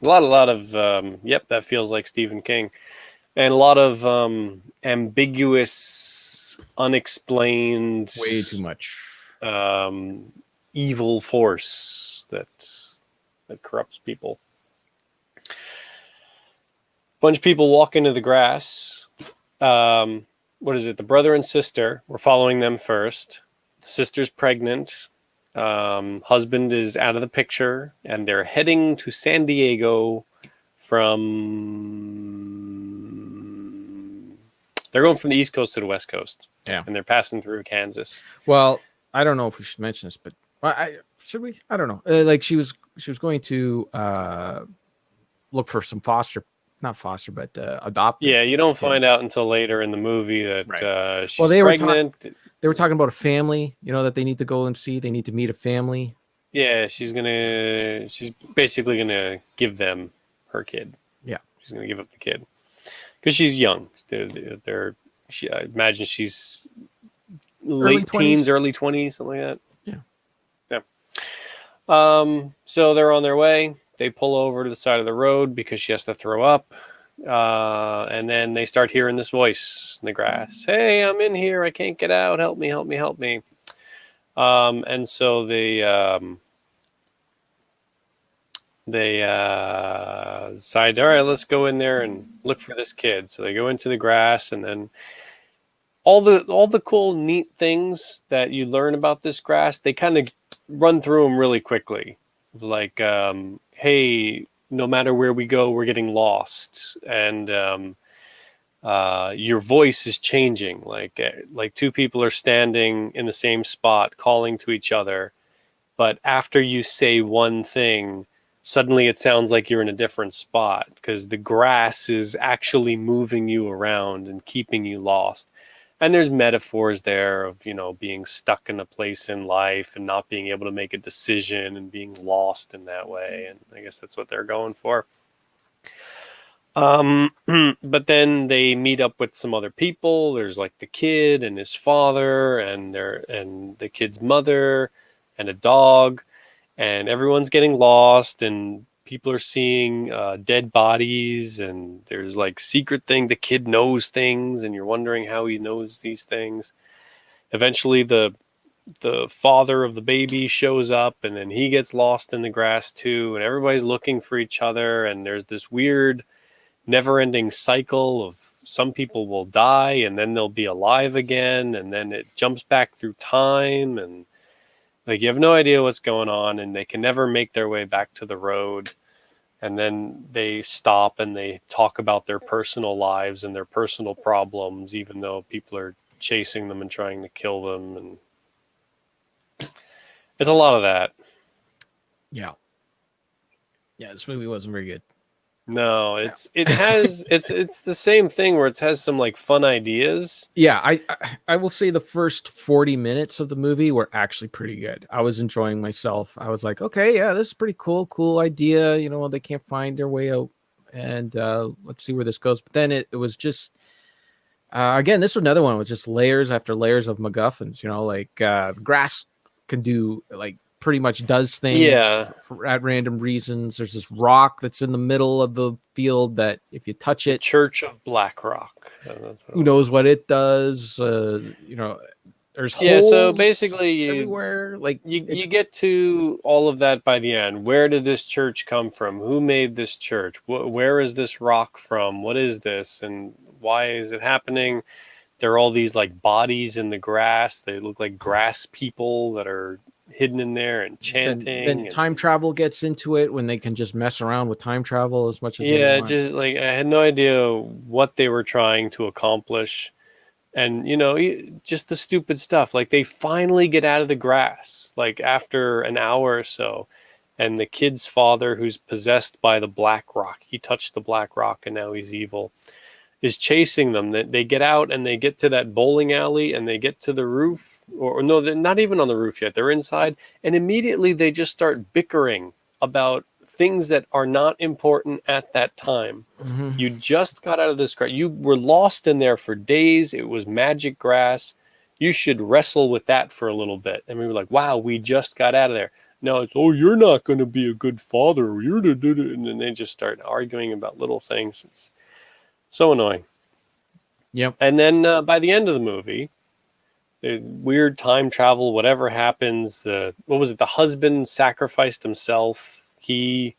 A lot of that feels like Stephen King. And a lot of ambiguous, unexplained, way too much evil force that corrupts people. Bunch of people walk into the grass. What is it? The brother and sister. We're following them first. The sister's pregnant. Husband is out of the picture, and they're heading to San Diego They're going from the East Coast to the West Coast. Yeah. And they're passing through Kansas. Well, I don't know if we should mention this, but should we? I don't know. Like she was going to look for some adopt. Yeah, you don't find out until later in the movie that she's pregnant. They were talking about a family, that they need to go and see. They need to meet a family. Yeah, she's basically gonna give them her kid. Yeah, she's gonna give up the kid because she's young. They're I imagine she's Early late 20s. teens, early 20s, something like that. Yeah. So they're on their way. They pull over to the side of the road because she has to throw up. And then they start hearing this voice in the grass. Hey, I'm in here. I can't get out. Help me, help me, help me. And so they decide, all right, let's go in there and look for this kid. So they go into the grass, and then all the cool, neat things that you learn about this grass, they kind of run through them really quickly. Like, hey, no matter where we go, we're getting lost, and your voice is changing. Like two people are standing in the same spot, calling to each other, but after you say one thing, suddenly it sounds like you're in a different spot because the grass is actually moving you around and keeping you lost. And there's metaphors there of, being stuck in a place in life and not being able to make a decision and being lost in that way. And I guess that's what they're going for. But then they meet up with some other people. There's like the kid and his father and the kid's mother and a dog, and everyone's getting lost, and people are seeing dead bodies, and there's like secret thing. The kid knows things, and you're wondering how he knows these things. Eventually, the father of the baby shows up, and then he gets lost in the grass too, and everybody's looking for each other, and there's this weird never-ending cycle of some people will die and then they'll be alive again, and then it jumps back through time, and like you have no idea what's going on, and they can never make their way back to the road. And then they stop and they talk about their personal lives and their personal problems, even though people are chasing them and trying to kill them. And it's a lot of that. Yeah, this movie wasn't very good. No, it's the same thing where it has some like fun ideas. Yeah, I will say the first 40 minutes of the movie were actually pretty good. I was enjoying myself. I was like, okay, yeah, this is pretty cool idea. They can't find their way out, and let's see where this goes. But then it was just again, this was another one with just layers after layers of MacGuffins. Grass can do like pretty much does things at random reasons. There's this rock that's in the middle of the field that if you touch it, Church of Black Rock. Who knows what it does? There's holes. So basically, everywhere. Like you get to all of that by the end. Where did this church come from? Who made this church? Where is this rock from? What is this, and why is it happening? There are all these like bodies in the grass. They look like grass people that are hidden in there and chanting. Then time travel gets into it when they can just mess around with time travel as much as they want. Just like I had no idea what they were trying to accomplish. And just the stupid stuff, like they finally get out of the grass like after an hour or so, and the kid's father, who's possessed by the black rock, he touched the black rock and now he's evil, is chasing them. They get out and they get to that bowling alley and they get to the roof, or no, they're not even on the roof yet. They're inside, and immediately they just start bickering about things that are not important at that time. Mm-hmm. You just got out of this grass. You were lost in there for days. It was magic grass. You should wrestle with that for a little bit. And we were like, wow, we just got out of there. No, it's, oh, you're not going to be a good father. You're and then they just start arguing about little things. It's so annoying. Yep. And then by the end of the movie, the weird time travel, whatever happens, what was it? The husband sacrificed himself. He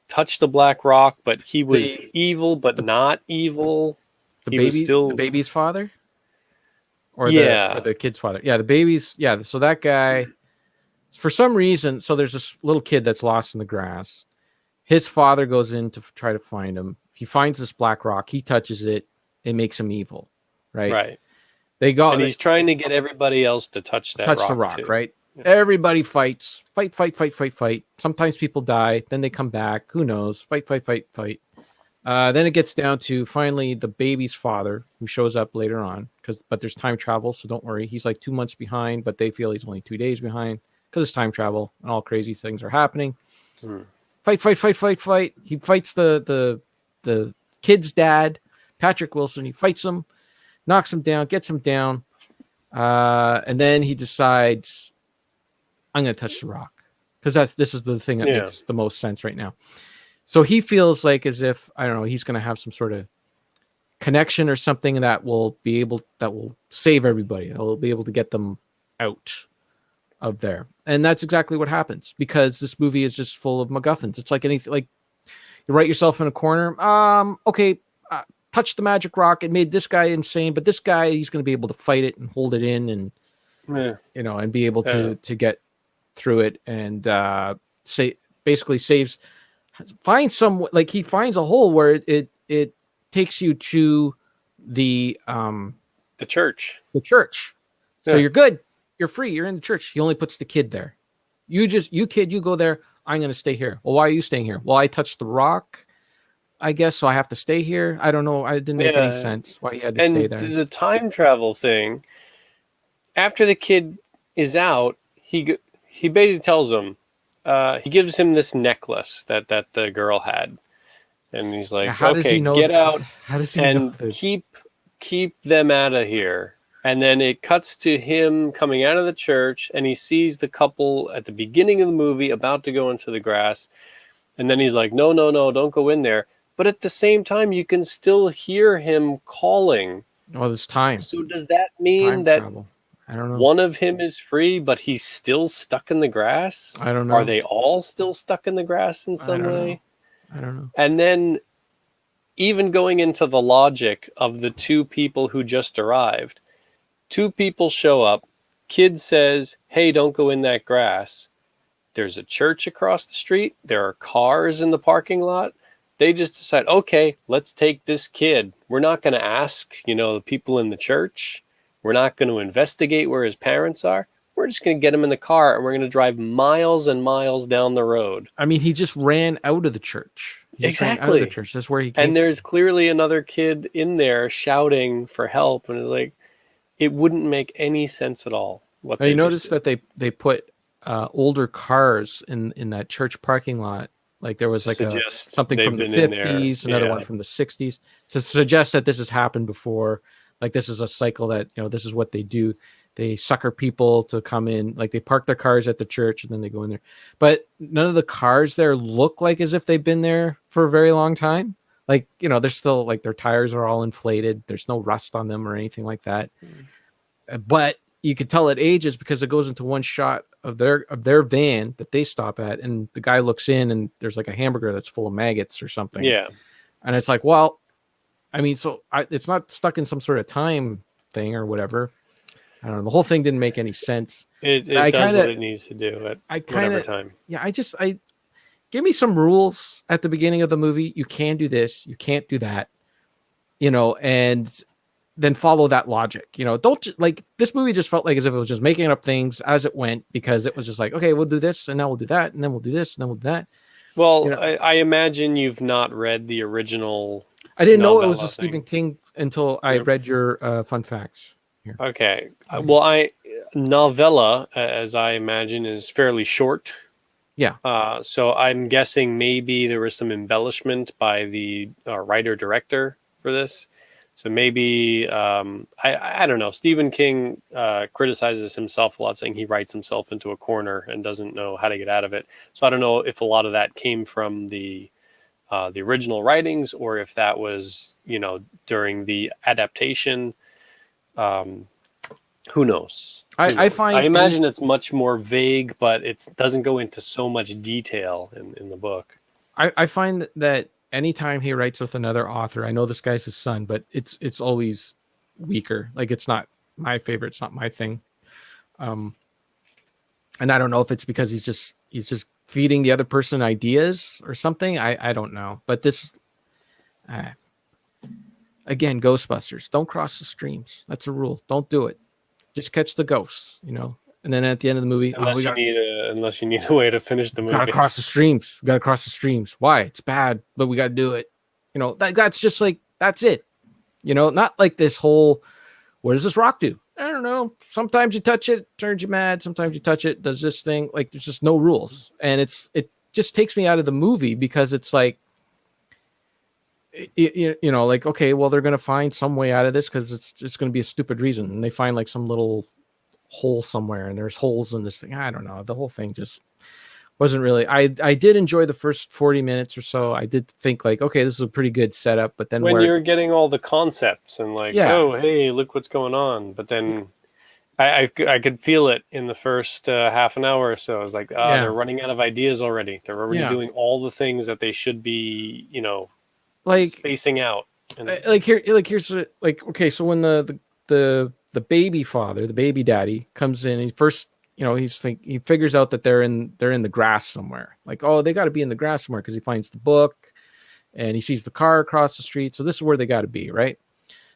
touched the black rock, but he was evil, but not evil. The baby's father? Or the kid's father. Yeah, the baby's, so that guy, for some reason, so there's this little kid that's lost in the grass. His father goes in to try to find him. He finds this black rock. He touches it. It makes him evil, right? Right. And he's trying to get everybody else to touch the rock too. Right? Yeah. Everybody fights. Fight. Sometimes people die. Then they come back. Who knows? Fight. Then it gets down to finally the baby's father, who shows up later on. But there's time travel, so don't worry. He's like 2 months behind, but they feel he's only 2 days behind because it's time travel and all crazy things are happening. Fight. He fights the kid's dad, Patrick Wilson. He fights him. knocks him down, gets him down, and then he decides, I'm going to touch the rock, because this is the thing that makes the most sense right now. So he feels like as if, I don't know, he's going to have some sort of connection or something that will save everybody. That will be able to get them out of there. And that's exactly what happens, because this movie is just full of MacGuffins. It's like anything, like you write yourself in a corner. Okay, touch the magic rock. It made this guy insane, but this guy, he's going to be able to fight it and hold it in, and and be able to get through it, and finds he finds a hole where it takes you to the church. The church. So you're good. You're free. You're in the church. He only puts the kid there. You go there. I'm going to stay here. Well, why are you staying here? Well, I touched the rock, I guess, so I have to stay here. I don't know. It didn't make any sense why he had to stay there. And the time travel thing, after the kid is out, he basically tells him, he gives him this necklace that the girl had. And he's like, okay, get out and keep them out of here. And then it cuts to him coming out of the church, and he sees the couple at the beginning of the movie about to go into the grass. And then he's like, no, don't go in there. But at the same time, you can still hear him calling. Oh, there's time. So does that mean that I don't know. One of him is free, but he's still stuck in the grass? I don't know. Are they all still stuck in the grass in some way? I don't know. And then even going into the logic of the two people who just arrived, two people show up. Kid says, hey, don't go in that grass. There's a church across the street. There are cars in the parking lot. They just decide, okay, let's take this kid. We're not going to ask, the people in the church. We're not going to investigate where his parents are. We're just going to get him in the car, and we're going to drive miles and miles down the road. I mean, he just ran out of the church. Exactly. Out of the church. That's where he came. And there's clearly another kid in there shouting for help. And it's like, it wouldn't make any sense at all. You notice that they put older cars in that church parking lot. Like there was like something from the 50s, another one from the 60s, to suggest that this has happened before. Like this is a cycle that, this is what they do. They sucker people to come in, like they park their cars at the church and then they go in there. But none of the cars there look like as if they've been there for a very long time. Like, they're still like their tires are all inflated. There's no rust on them or anything like that. But you could tell it ages because it goes into one shot of their van that they stop at, and the guy looks in and there's like a hamburger that's full of maggots or something. Yeah. And it's like, well, I mean, it's not stuck in some sort of time thing or whatever. I don't know. The whole thing didn't make any sense. It does what it needs to do at whatever time. Yeah, I give me some rules at the beginning of the movie. You can do this. You can't do that. And then follow that logic. Don't like this movie just felt like as if it was just making up things as it went, because it was just like, okay, we'll do this and now we'll do that. And then we'll do this and then we'll do that. Well, I imagine you've not read the original. I didn't know it was a Stephen King until I read your fun facts here. Okay. Well, novella, as I imagine, is fairly short. Yeah. So I'm guessing maybe there was some embellishment by the writer-director for this. So maybe, I don't know. Stephen King criticizes himself a lot, saying he writes himself into a corner and doesn't know how to get out of it. So I don't know if a lot of that came from the original writings, or if that was, during the adaptation. Who knows? I imagine it's much more vague, but it doesn't go into so much detail in the book. I find that anytime he writes with another author, I know this guy's his son, but it's always weaker. Like it's not my favorite. It's not my thing. And I don't know if it's because he's just feeding the other person ideas or something. I don't know. But this, again, Ghostbusters. Don't cross the streams. That's a rule. Don't do it. Just catch the ghosts, And then at the end of the movie, unless you need a way to finish the movie, gotta cross the streams. We gotta cross the streams. Why? It's bad, but we gotta do it. That's just like that's it. Not like this whole. What does this rock do? I don't know. Sometimes you touch it, turns you mad. Sometimes you touch it, does this thing. Like there's just no rules, and it just takes me out of the movie because it's like like, okay, well, they're going to find some way out of this because it's just going to be a stupid reason. And they find like some little hole somewhere, and there's holes in this thing. I don't know. The whole thing just wasn't really. I did enjoy the first 40 minutes or so. I did think like, okay, this is a pretty good setup, but then When where, you're getting all the concepts and like, yeah, oh, hey, look what's going on. But then I could feel it in the first half an hour or so. I was like, they're yeah, running out of ideas already. They're already yeah, doing all the things that they should be, like spacing out. And here's like, okay, so when the baby father, the baby daddy comes in, he first, he figures out that they're in the grass somewhere. Like, oh, they got to be in the grass somewhere because he finds the book and he sees the car across the street. So this is where they got to be, right?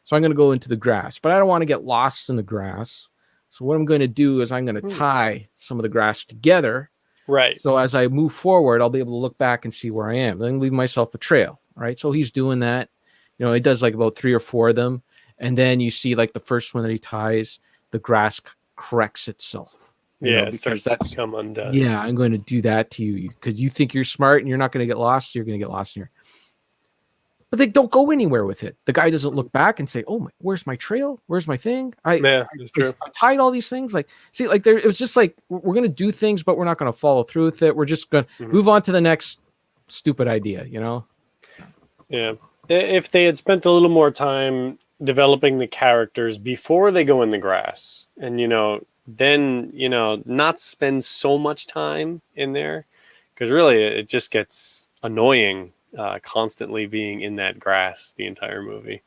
So I'm going to go into the grass, but I don't want to get lost in the grass. So what I'm going to do is I'm going to tie some of the grass together. right. So as I move forward, I'll be able to look back and see where I am. Then leave myself a trail, right? So he's doing that. He does like about 3 or 4 of them. And then you see like the first one that he ties, the grass corrects itself. It starts to become undone. Yeah, I'm going to do that to you because you think you're smart and you're not going to get lost. You're going to get lost here. But they don't go anywhere with it. The guy doesn't look back and say, "Oh, where's my trail? Where's my thing? That's true. I tied all these things." Like, see, like it was just like we're going to do things, but we're not going to follow through with it. We're just going to move on to the next stupid idea. Yeah. If they had spent a little more time developing the characters before they go in the grass, and then not spend so much time in there, because really it just gets annoying. Constantly being in that grass the entire movie.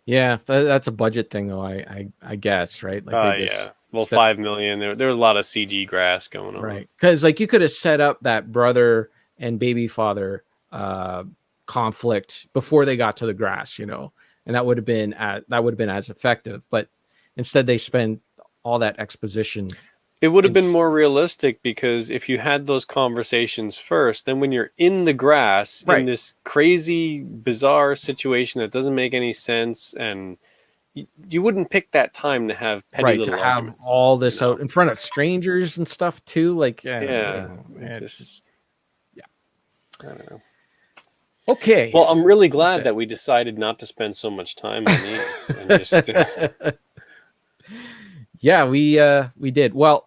Yeah, that's a budget thing, though. I guess, right? Like, yeah. Well, $5 million. There was a lot of CG grass going on, right? Because like you could have set up that brother and baby father conflict before they got to the grass, and that would have been as effective. But instead, they spend all that exposition. It would have been more realistic because if you had those conversations first, then when you're in the grass in this crazy, bizarre situation that doesn't make any sense, and you wouldn't pick that time to have petty little to arguments. Have all this out in front of strangers and stuff too. Like, yeah. I don't know. Okay. Well, I'm really glad that we decided not to spend so much time on these and just. Yeah, we did. Well,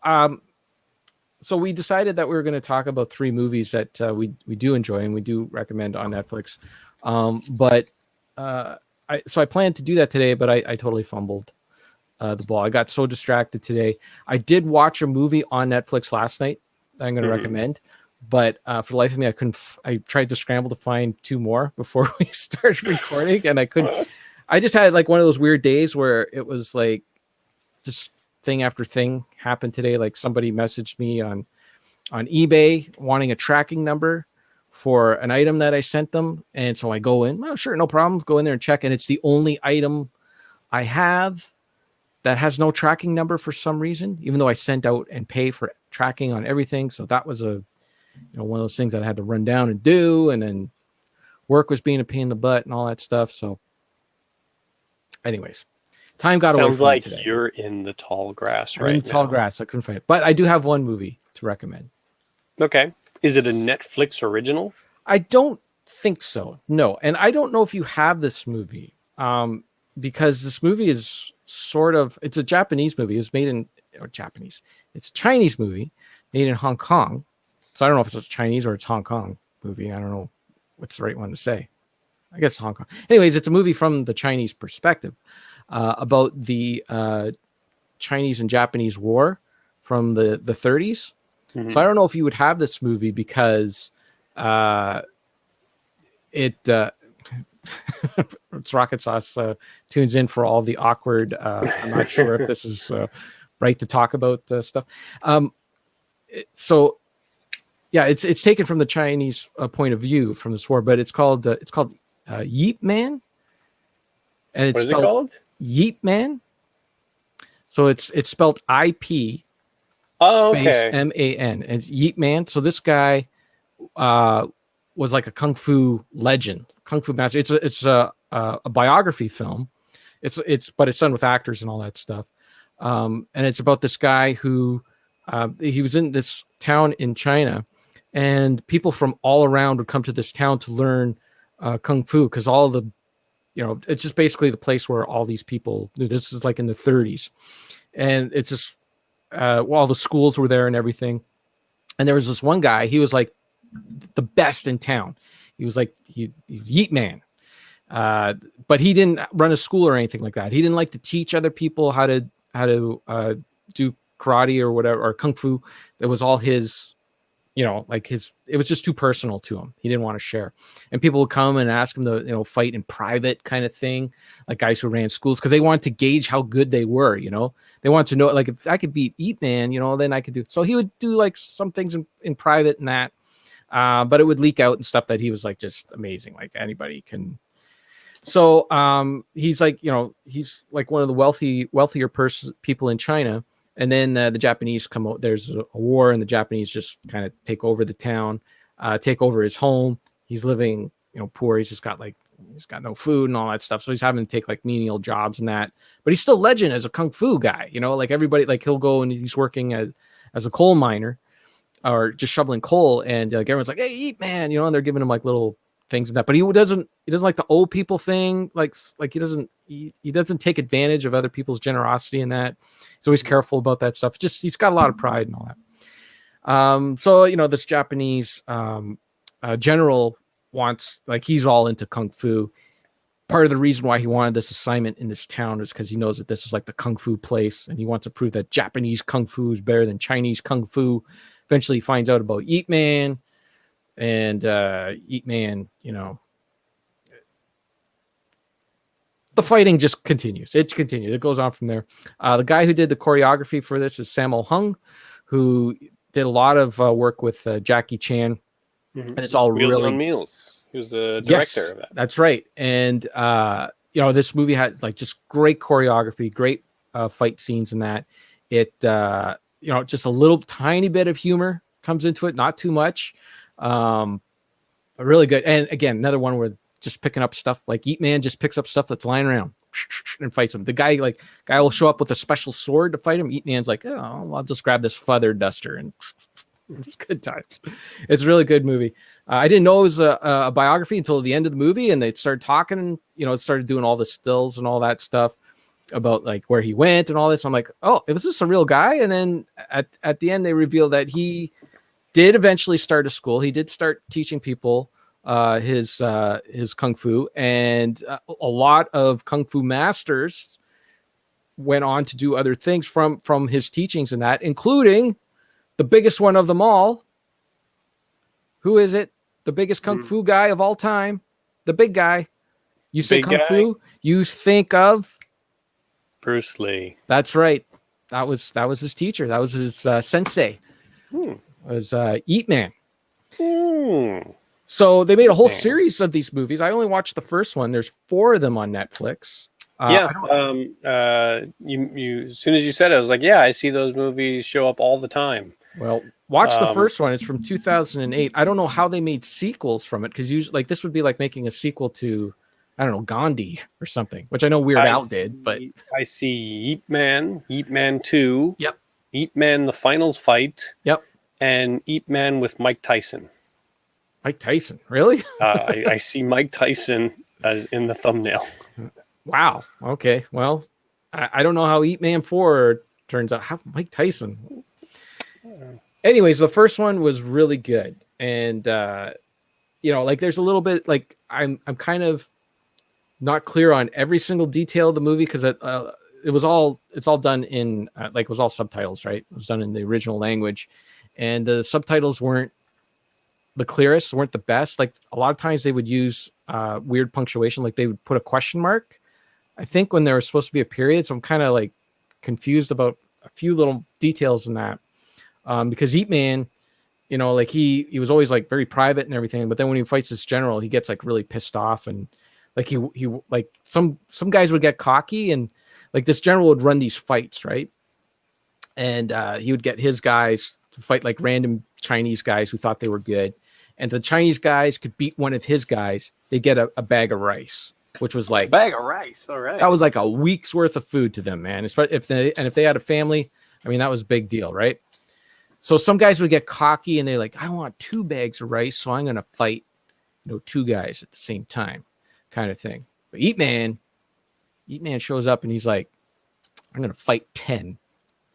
so we decided that we were going to talk about 3 movies that we do enjoy and we do recommend on Netflix. But I planned to do that today, but I totally fumbled the ball. I got so distracted today. I did watch a movie on Netflix last night that I'm going to recommend, but for the life of me, I couldn't. I tried to scramble to find 2 more before we started recording, and I couldn't. I just had like one of those weird days where it was like just thing after thing happened today. Like somebody messaged me on eBay wanting a tracking number for an item that I sent them. And so I go in, oh, sure, no problem. Go in there and check. And it's the only item I have that has no tracking number for some reason, even though I sent out and pay for tracking on everything. So that was one of those things that I had to run down and do. And then work was being a pain in the butt and all that stuff. So anyways, time got away from me. Sounds like today. You're in the tall grass right now. In the tall grass. I couldn't find it. But I do have one movie to recommend. Okay. Is it a Netflix original? I don't think so. No. And I don't know if you have this movie because this movie is it's a Japanese movie. It's It's a Chinese movie made in Hong Kong. So I don't know if it's Chinese or it's Hong Kong movie. I don't know what's the right one to say. I guess Hong Kong. Anyways, it's a movie from the Chinese perspective about the Chinese and Japanese war from the 30s. Mm-hmm. So I don't know if you would have this movie because it's Rocket Sauce tunes in for all the awkward. I'm not sure if this is right to talk about stuff. So yeah, it's taken from the Chinese point of view from this war, but it's called Yeep Man. And it's what is it called? Yeep Man. So it's spelled IP. Oh, space okay. MAN. And it's Yeep Man. So this guy was like a kung fu legend, kung fu master. It's a biography film. But it's done with actors and all that stuff. And it's about this guy who he was in this town in China, and people from all around would come to this town to learn kung fu, because all the, it's just basically the place where all these people. This is like in the 30s, and it's just all the schools were there and everything. And there was this one guy. He was like the best in town. He was like he Yeet Man. But he didn't run a school or anything like that. He didn't like to teach other people how to do karate or whatever, or kung fu. It was all his, it was just too personal to him. He didn't want to share. And people would come and ask him to, fight in private kind of thing, like guys who ran schools, because they wanted to gauge how good they were. They wanted to know, like, if I could beat Eat Man, then I could do. So he would do like some things in private and that, but it would leak out and stuff that he was like just amazing. Like anybody can. So he's like, he's like one of the wealthier people in China. And then the Japanese come out. There's a war, and the Japanese just kind of take over the town, take over his home. He's living, poor. He's got no food and all that stuff. So he's having to take like menial jobs and that. But he's still legend as a kung fu guy. Like everybody, like he'll go and he's working as a coal miner or just shoveling coal, and like everyone's like, "Hey, Eat Man," and they're giving him like little things and that. But he doesn't like the old people thing. Like he doesn't take advantage of other people's generosity and that. He's always careful about that stuff. Just he's got a lot of pride and all that. So this Japanese general wants, like, he's all into kung fu. Part of the reason why he wanted this assignment in this town is because he knows that this is like the kung fu place, and he wants to prove that Japanese kung fu is better than Chinese kung fu. Eventually, he finds out about Yeet Man, and Yeet Man, the fighting just continues. It continues. It goes on from there. The guy who did the choreography for this is Sammo Hung, who did a lot of work with Jackie Chan, and it's all Wheels really on Meals. He was the director of that. That's right. And this movie had like just great choreography, great fight scenes, in that it just a little tiny bit of humor comes into it, not too much. Really good. And again, another one where just picking up stuff, like Eat Man just picks up stuff that's lying around and fights him. The guy will show up with a special sword to fight him. Eat Man's like, oh, I'll just grab this feather duster, and it's good times. It's a really good movie. I didn't know it was a biography until the end of the movie, and they started talking, it started doing all the stills and all that stuff about like where he went and all this. I'm like, oh, was this a real guy? And then at the end, they reveal that he did eventually start a school. He did start teaching people his kung fu, and a lot of kung fu masters went on to do other things from his teachings, and that, including the biggest one of them all. Who is it? The biggest kung fu guy of all time, the big guy. You say kung fu, you think of Bruce Lee. That's right. That was his teacher. That was his sensei. It was Eat Man. So they made a whole series of these movies. I only watched the first one. There's 4 of them on Netflix. You as soon as you said it, I was like, yeah, I see those movies show up all the time. Well, watch the first one. It's from 2008. I don't know how they made sequels from it, because usually, like, this would be like making a sequel to, I don't know, Gandhi or something, which I know Weird Al did. But I see Eat Man 2. Yep. Eat Man: The Final Fight. Yep. And Eat Man with Mike Tyson. Mike Tyson, really? I see Mike Tyson as in the thumbnail. Wow. Okay. Well, I don't know how Eat Man 4 turns out. How Mike Tyson. Anyways, the first one was really good, and like there's a little bit like I'm kind of not clear on every single detail of the movie, because it's all done in it was all subtitles, right? It was done in the original language, and the subtitles weren't the clearest, weren't the best. Like a lot of times they would use weird punctuation, like they would put a question mark, I think, when there was supposed to be a period. So I'm kind of like confused about a few little details in that. Because Eat Man, like he was always like very private and everything, but then when he fights this general, he gets like really pissed off, and like he like some guys would get cocky, and like this general would run these fights, right? And he would get his guys to fight like random Chinese guys who thought they were good, and the Chinese guys could beat one of his guys, they get a bag of rice, which was like bag of rice. All right, that was like a week's worth of food to them, man. If they had a family, I mean, that was a big deal, right? So some guys would get cocky and they're like, I want 2 bags of rice, so I'm going to fight two guys at the same time, kind of thing. But Eat Man shows up and he's like, I'm gonna fight 10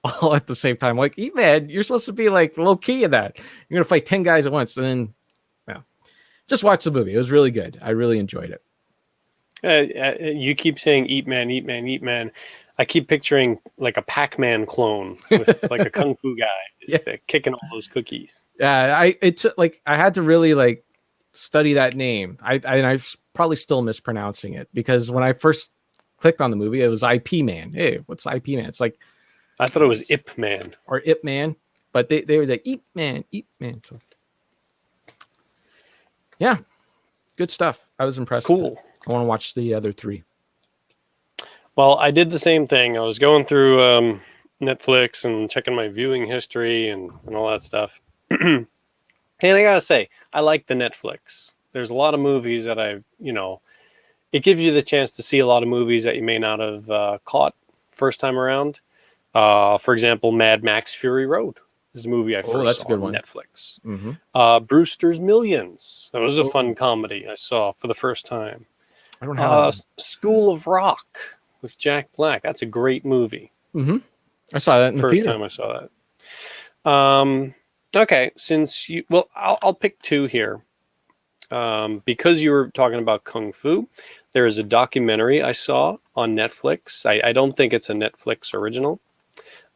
all at the same time. Like, Eat Man, you're supposed to be like low key in that. You're gonna fight 10 guys at once, and then just watch the movie. It was really good. I really enjoyed it. You keep saying "Eat Man, Eat Man, Eat Man." I keep picturing like a Pac-Man clone with like a kung fu guy just kicking all those cookies. I had to really like study that name. I'm probably still mispronouncing it because when I first clicked on the movie, it was IP Man. Hey, what's IP Man? It's like I thought it was Ip Man or Ip Man, but they were like Eat Man. So, yeah, good stuff. I was impressed. Cool. I want to watch the other 3. Well, I did the same thing. I was going through Netflix and checking my viewing history and all that stuff. And I gotta say, I like the Netflix. There's a lot of movies that it gives you the chance to see a lot of movies that you may not have caught first time around. For example, Mad Max Fury Road is a movie I first saw on Netflix. Mm-hmm. Brewster's Millions. That was a fun comedy I saw for the first time. I don't have School of Rock with Jack Black. That's a great movie. Mm-hmm. I saw that in the first theater. time I saw that. Okay, I'll pick 2 here. Because you were talking about Kung Fu, there is a documentary I saw on Netflix. I don't think it's a Netflix original,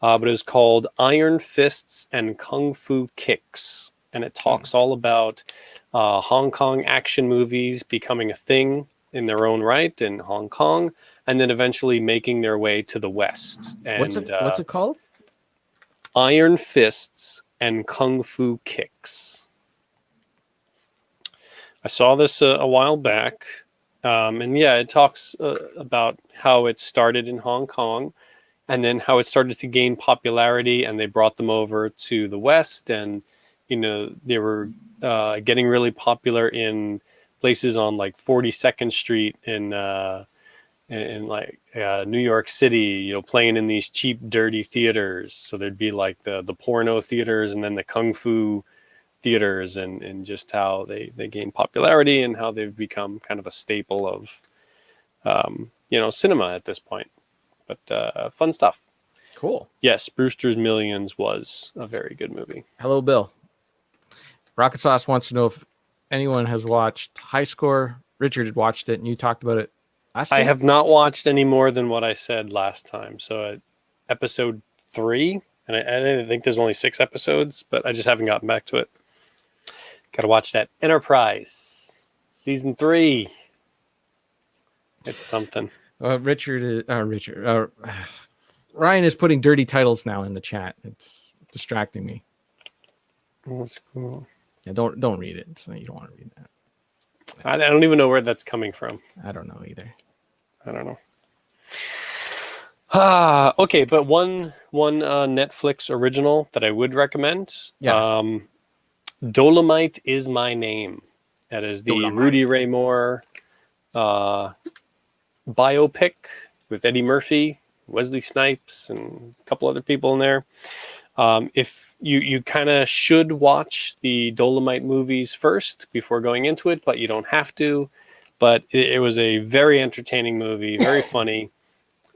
but it was called Iron Fists and Kung Fu Kicks. And it talks all about Hong Kong action movies becoming a thing in their own right in Hong Kong, and then eventually making their way to the West. And what's it called? Iron Fists and Kung Fu Kicks. I saw this a while back, and it talks about how it started in Hong Kong, and then how it started to gain popularity, and they brought them over to the West, and they were getting really popular in places on like 42nd Street in New York City, playing in these cheap, dirty theaters. So there'd be like the porno theaters and then the kung fu theaters, and just how they gain popularity and how they've become kind of a staple of cinema at this point. But fun stuff. Cool. Yes, Brewster's Millions was a very good movie. Hello, Bill. Rocket Sauce wants to know if anyone has watched High Score. Richard had watched it, and you talked about it last I week. have not watched any more than what I said last time. So episode 3, and I think there's only 6 episodes, but I just haven't gotten back to it. Got to watch that Enterprise season 3. It's something. Ryan is putting dirty titles now in the chat. It's distracting me. That's cool. Yeah, don't read it. So you don't want to read that. I don't even know where that's coming from. I don't know either. I don't know. Okay, but one Netflix original that I would recommend. Yeah. Dolomite Is My Name. That is the Rudy Ray Moore biopic with Eddie Murphy, Wesley Snipes, and a couple other people in there. If you kind of should watch the Dolomite movies first before going into it, but you don't have to. But it was a very entertaining movie, very funny,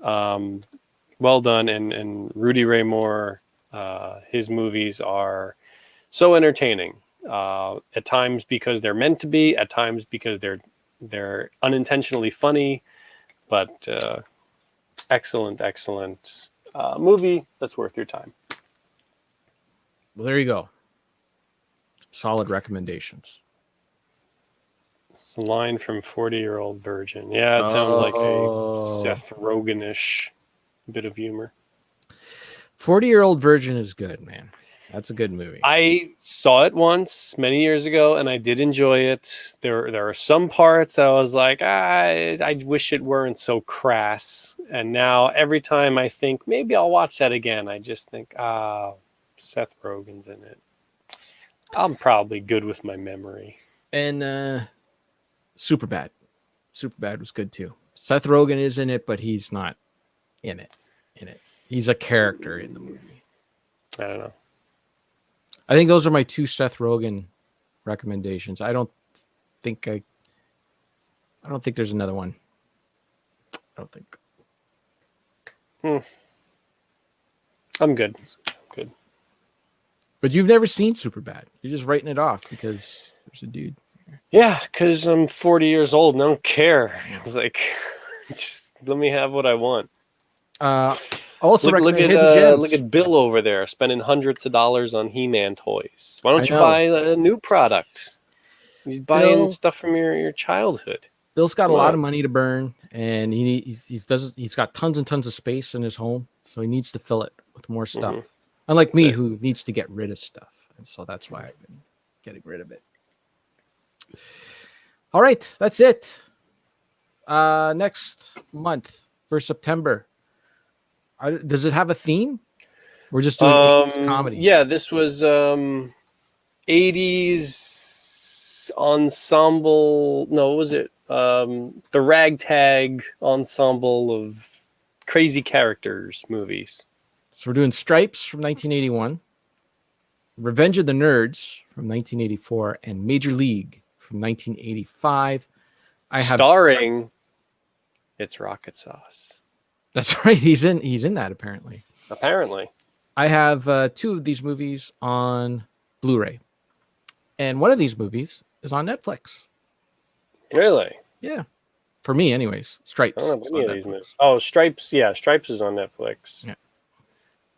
well done, and Rudy Ray Moore, his movies are so entertaining. At times because they're meant to be, at times because they're unintentionally funny, but excellent movie that's worth your time. Well, there you go. Solid recommendations. It's a line from 40-Year-Old Virgin. Yeah, it sounds like a Seth Rogen-ish bit of humor. 40-Year-Old Virgin is good, man. That's a good movie. I saw it once many years ago, and I did enjoy it. There are some parts that I was like, I wish it weren't so crass. And now every time I think maybe I'll watch that again, I just think, Seth Rogen's in it. I'm probably good with my memory. And Superbad. Superbad was good too. Seth Rogen is in it, but he's not in it. He's a character in the movie. I don't know. I think those are my 2 Seth Rogen recommendations. I don't don't think there's another one. I don't think. I'm good. But you've never seen Superbad. You're just writing it off because there's a dude. Yeah, because I'm 40 years old and I don't care. It's like, just let me have what I want. Also, look recommend Hidden Gems. look at Bill over there spending hundreds of dollars on He-Man toys. Why don't I you know. buy a new product? He's buying Bill- stuff from your childhood. Bill's got a Come lot on. of money to burn, and he's got tons and tons of space in his home, so he needs to fill it with more stuff. Mhm. Unlike me, it. who needs to get rid of stuff, and so that's why I've been getting rid of it. All right, that's it. Next month for September, does it have a theme? We're just doing 80s comedy. Yeah, this was 80s ensemble. No, what was it? The ragtag ensemble of crazy characters movies. So we're doing Stripes from 1981, Revenge of the Nerds from 1984, and Major League from 1985. Starring It's Rocket Sauce. That's right. He's in that apparently. Apparently. I have 2 of these movies on Blu-ray, and one of these movies is on Netflix. Really? Yeah, for me, anyways. Stripes. I don't is know on any of these Netflix. movies. Oh, Stripes. Yeah, Stripes is on Netflix. Yeah.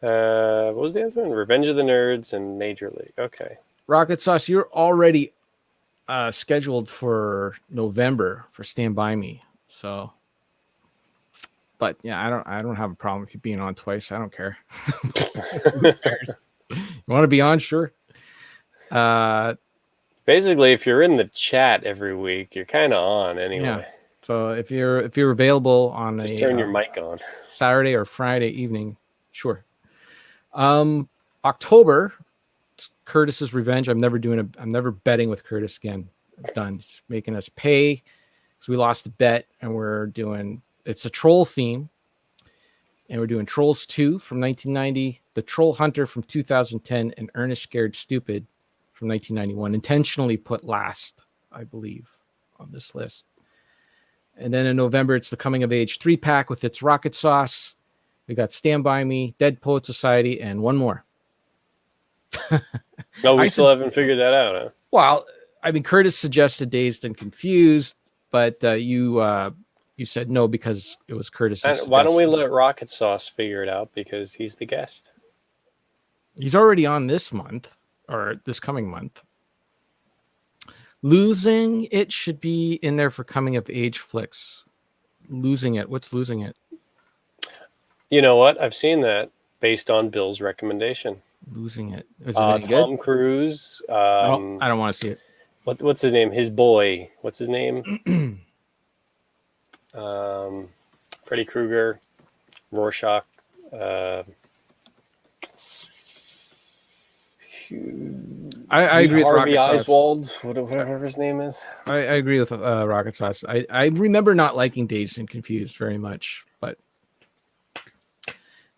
What was the other one? Revenge of the Nerds and Major League. Okay. Rocket Sauce, you're already scheduled for November for Stand By Me. So, but yeah, I don't have a problem with you being on twice. I don't care. Who cares? You want to be on? Sure. Basically, if you're in the chat every week, you're kind of on anyway. Yeah. So if you're available on Just a turn your mic on. Saturday or Friday evening, sure. October, Curtis's Revenge. I'm never betting with Curtis again. I'm done. He's making us pay because we lost a bet, and it's a troll theme, and we're doing Trolls 2 from 1990, The Troll Hunter from 2010, and Ernest Scared Stupid from 1991. Intentionally put last, I believe, on this list. And then in November, it's the Coming of Age 3-pack with its Rocket Sauce. We got Stand By Me, Dead Poet Society, and one more. No, we still haven't figured that out, huh? Well, I mean, Curtis suggested Dazed and Confused, but you said no because it was Curtis's. Why don't we let Rocket Sauce figure it out because he's the guest? He's already on this month or this coming month. Losing It should be in there for coming of age flicks. Losing It. What's Losing It? You know what? I've seen that based on Bill's recommendation. Losing It. Is it any Tom good? Cruise. No, I don't want to see it. What's his name? His boy. What's his name? Freddy Krueger, Rorschach. I agree with Harvey Rocket Sauce. Oswald, whatever his name is. I agree with Rocket Sauce. I remember not liking Dazed and Confused very much, but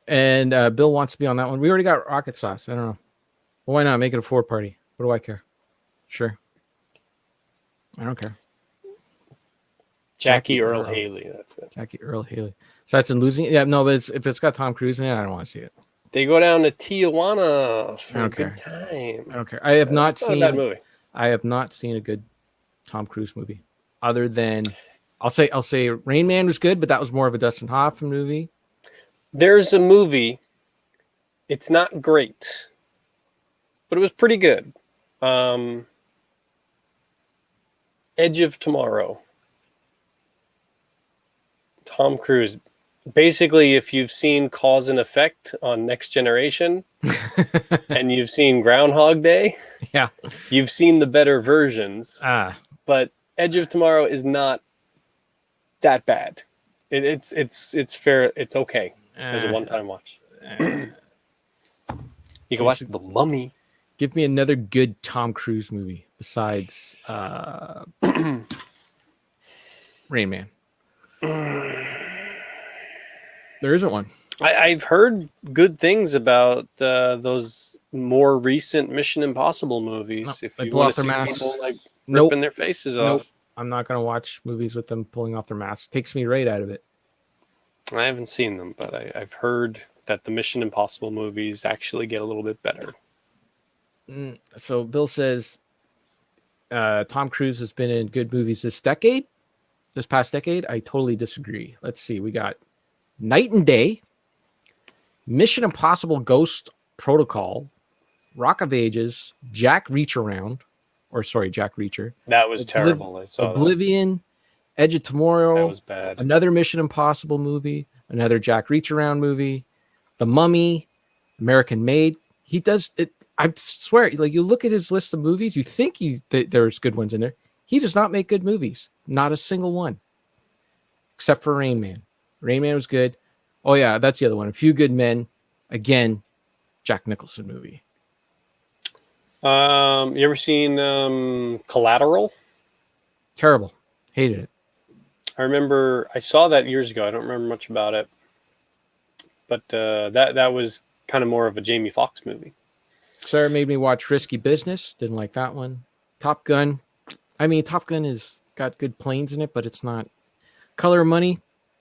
Bill wants to be on that one. We already got Rocket Sauce. I don't know. Well, why not make it a 4-party? What do I care? Sure. I don't care. Jackie Earl Haley. That's it. Jackie Earl Haley. So that's in Losing It. Yeah, no, but if it's got Tom Cruise in it, I don't want to see it. They go down to Tijuana for I a don't care. good time. I don't care. I have not It's not a seen bad movie. I have not seen a good Tom Cruise movie other than I'll say Rain Man was good, but that was more of a Dustin Hoffman movie. There's a movie. It's not great, but it was pretty good. Edge of Tomorrow. Tom Cruise. Basically, if you've seen Cause and Effect on Next Generation and you've seen Groundhog Day, Yeah. you've seen the better versions. But Edge of Tomorrow is not that bad. It's fair. It's okay as a one-time watch. You can watch The Mummy. Give me another good Tom Cruise movie besides Rain Man. There isn't one. I've heard good things about those more recent Mission Impossible movies. No, if they you blow want off to their see masks. people like Nope. ripping their faces Nope. off. I'm not going to watch movies with them pulling off their masks. Takes me right out of it. I haven't seen them, but I've heard that the Mission Impossible movies actually get a little bit better. So Bill says Tom Cruise has been in good movies this past decade. I totally disagree. Let's see. We got Night and Day, Mission Impossible Ghost Protocol, Rock of Ages, Jack Reacher. That was terrible. I saw Oblivion, Edge of Tomorrow. That was bad. Another Mission Impossible movie, another Jack Reacher movie, The Mummy, American Made. He does it. I swear, like you look at his list of movies, you think there's good ones in there. He does not make good movies. Not a single one. Except for Rain Man. Rain Man was good. Oh yeah, that's the other one. A Few Good Men. Again, Jack Nicholson movie. You ever seen Collateral? Terrible. Hated it. I remember I saw that years ago. I don't remember much about it, but that was kind of more of a Jamie Foxx movie. Sarah made me watch Risky Business. Didn't like that one. Top Gun. I mean, Top Gun is got good planes in it, but it's not. Color of Money.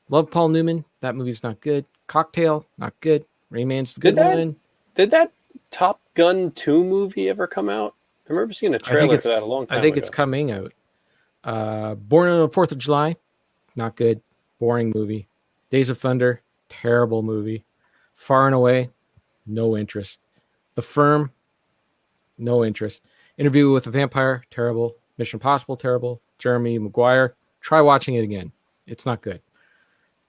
Love Paul Newman. That movie's not good. Cocktail. Not good. Rayman's the good one. Did that Top Gun 2 movie ever come out? I remember seeing a trailer for that a long time ago. I think it's coming out. Born on the 4th of July. Not good. Boring movie. Days of Thunder. Terrible movie. Far and Away. No interest. The Firm. No interest. Interview with a Vampire. Terrible. Mission Impossible. Terrible. Jeremy Maguire. Try watching it again. It's not good.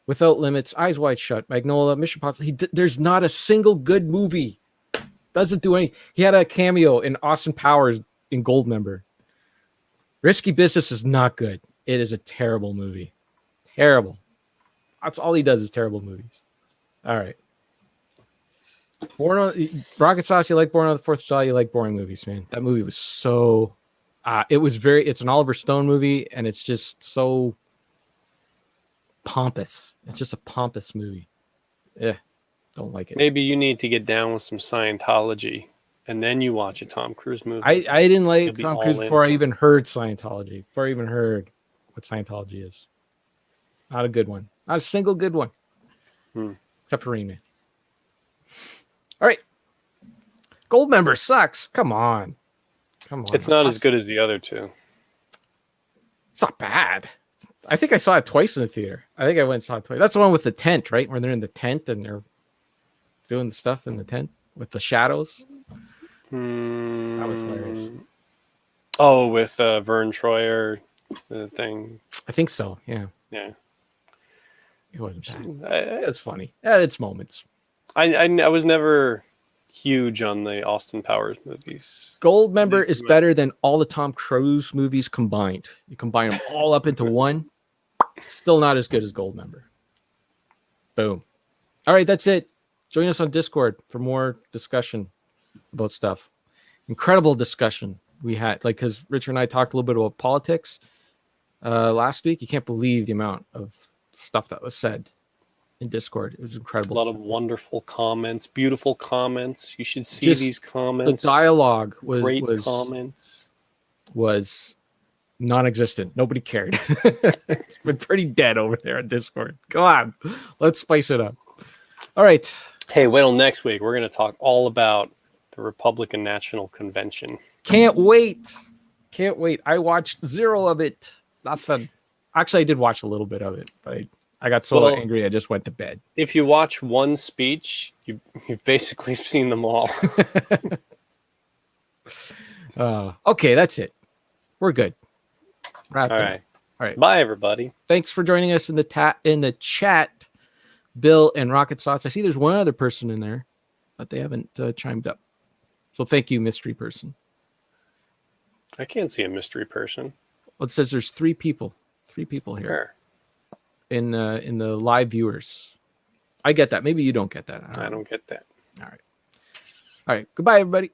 Without Limits. Eyes Wide Shut. Magnolia. Mission Impossible. There's not a single good movie. Doesn't do any. He had a cameo in Austin Powers in Goldmember. Risky Business is not good. It is a terrible movie. Terrible. That's all he does is terrible movies. All right. Rocket Sauce, you like Born on the 4th of July, you like boring movies, man. That movie was so it's an Oliver Stone movie, and it's just so pompous. It's just a pompous movie. Don't like it. Maybe you need to get down with some Scientology, and then you watch a Tom Cruise movie. I didn't like Tom Cruise before I even heard Scientology. Before I even heard what Scientology is. Not a good one. Not a single good one. Except for Rain Man. All right. Goldmember sucks. Come on. It's not as good as the other two. It's not bad. I think I saw it twice in the theater. I think I went and saw it twice. That's the one with the tent, right? Where they're in the tent and they're doing the stuff in the tent with the shadows. That was hilarious. Oh, with Vern Troyer, the thing. I think so. Yeah. Yeah. It wasn't bad. It was funny. It had its moments. I was never huge on the Austin Powers movies. Goldmember is better than all the Tom Cruise movies combined. You combine them all up into one. Still not as good as Goldmember. Boom. All right, that's it. Join us on Discord for more discussion about stuff. Incredible discussion we had, because Richard and I talked a little bit about politics last week. You can't believe the amount of stuff that was said in Discord. It was incredible. A lot of wonderful comments, beautiful comments. You should see these comments. The dialogue was great comments. Was non-existent. Nobody cared. It's been pretty dead over there on Discord. Come on, let's spice it up. All right. Hey, wait till next week. We're going to talk all about the Republican National Convention. Can't wait. I watched zero of it. Nothing. Actually, I did watch a little bit of it, but I got so angry I just went to bed. If you watch one speech, you've basically seen them all. Okay, that's it. We're good. All right. Bye, everybody. Thanks for joining us in the chat, Bill and Rocket Sauce. I see there's one other person in there, but they haven't chimed up. So thank you, mystery person. I can't see a mystery person. Well, it says there's 3 people. 3 people here. Sure. In the live viewers. I get that. Maybe you don't get that. I don't get that. All right. Goodbye, everybody.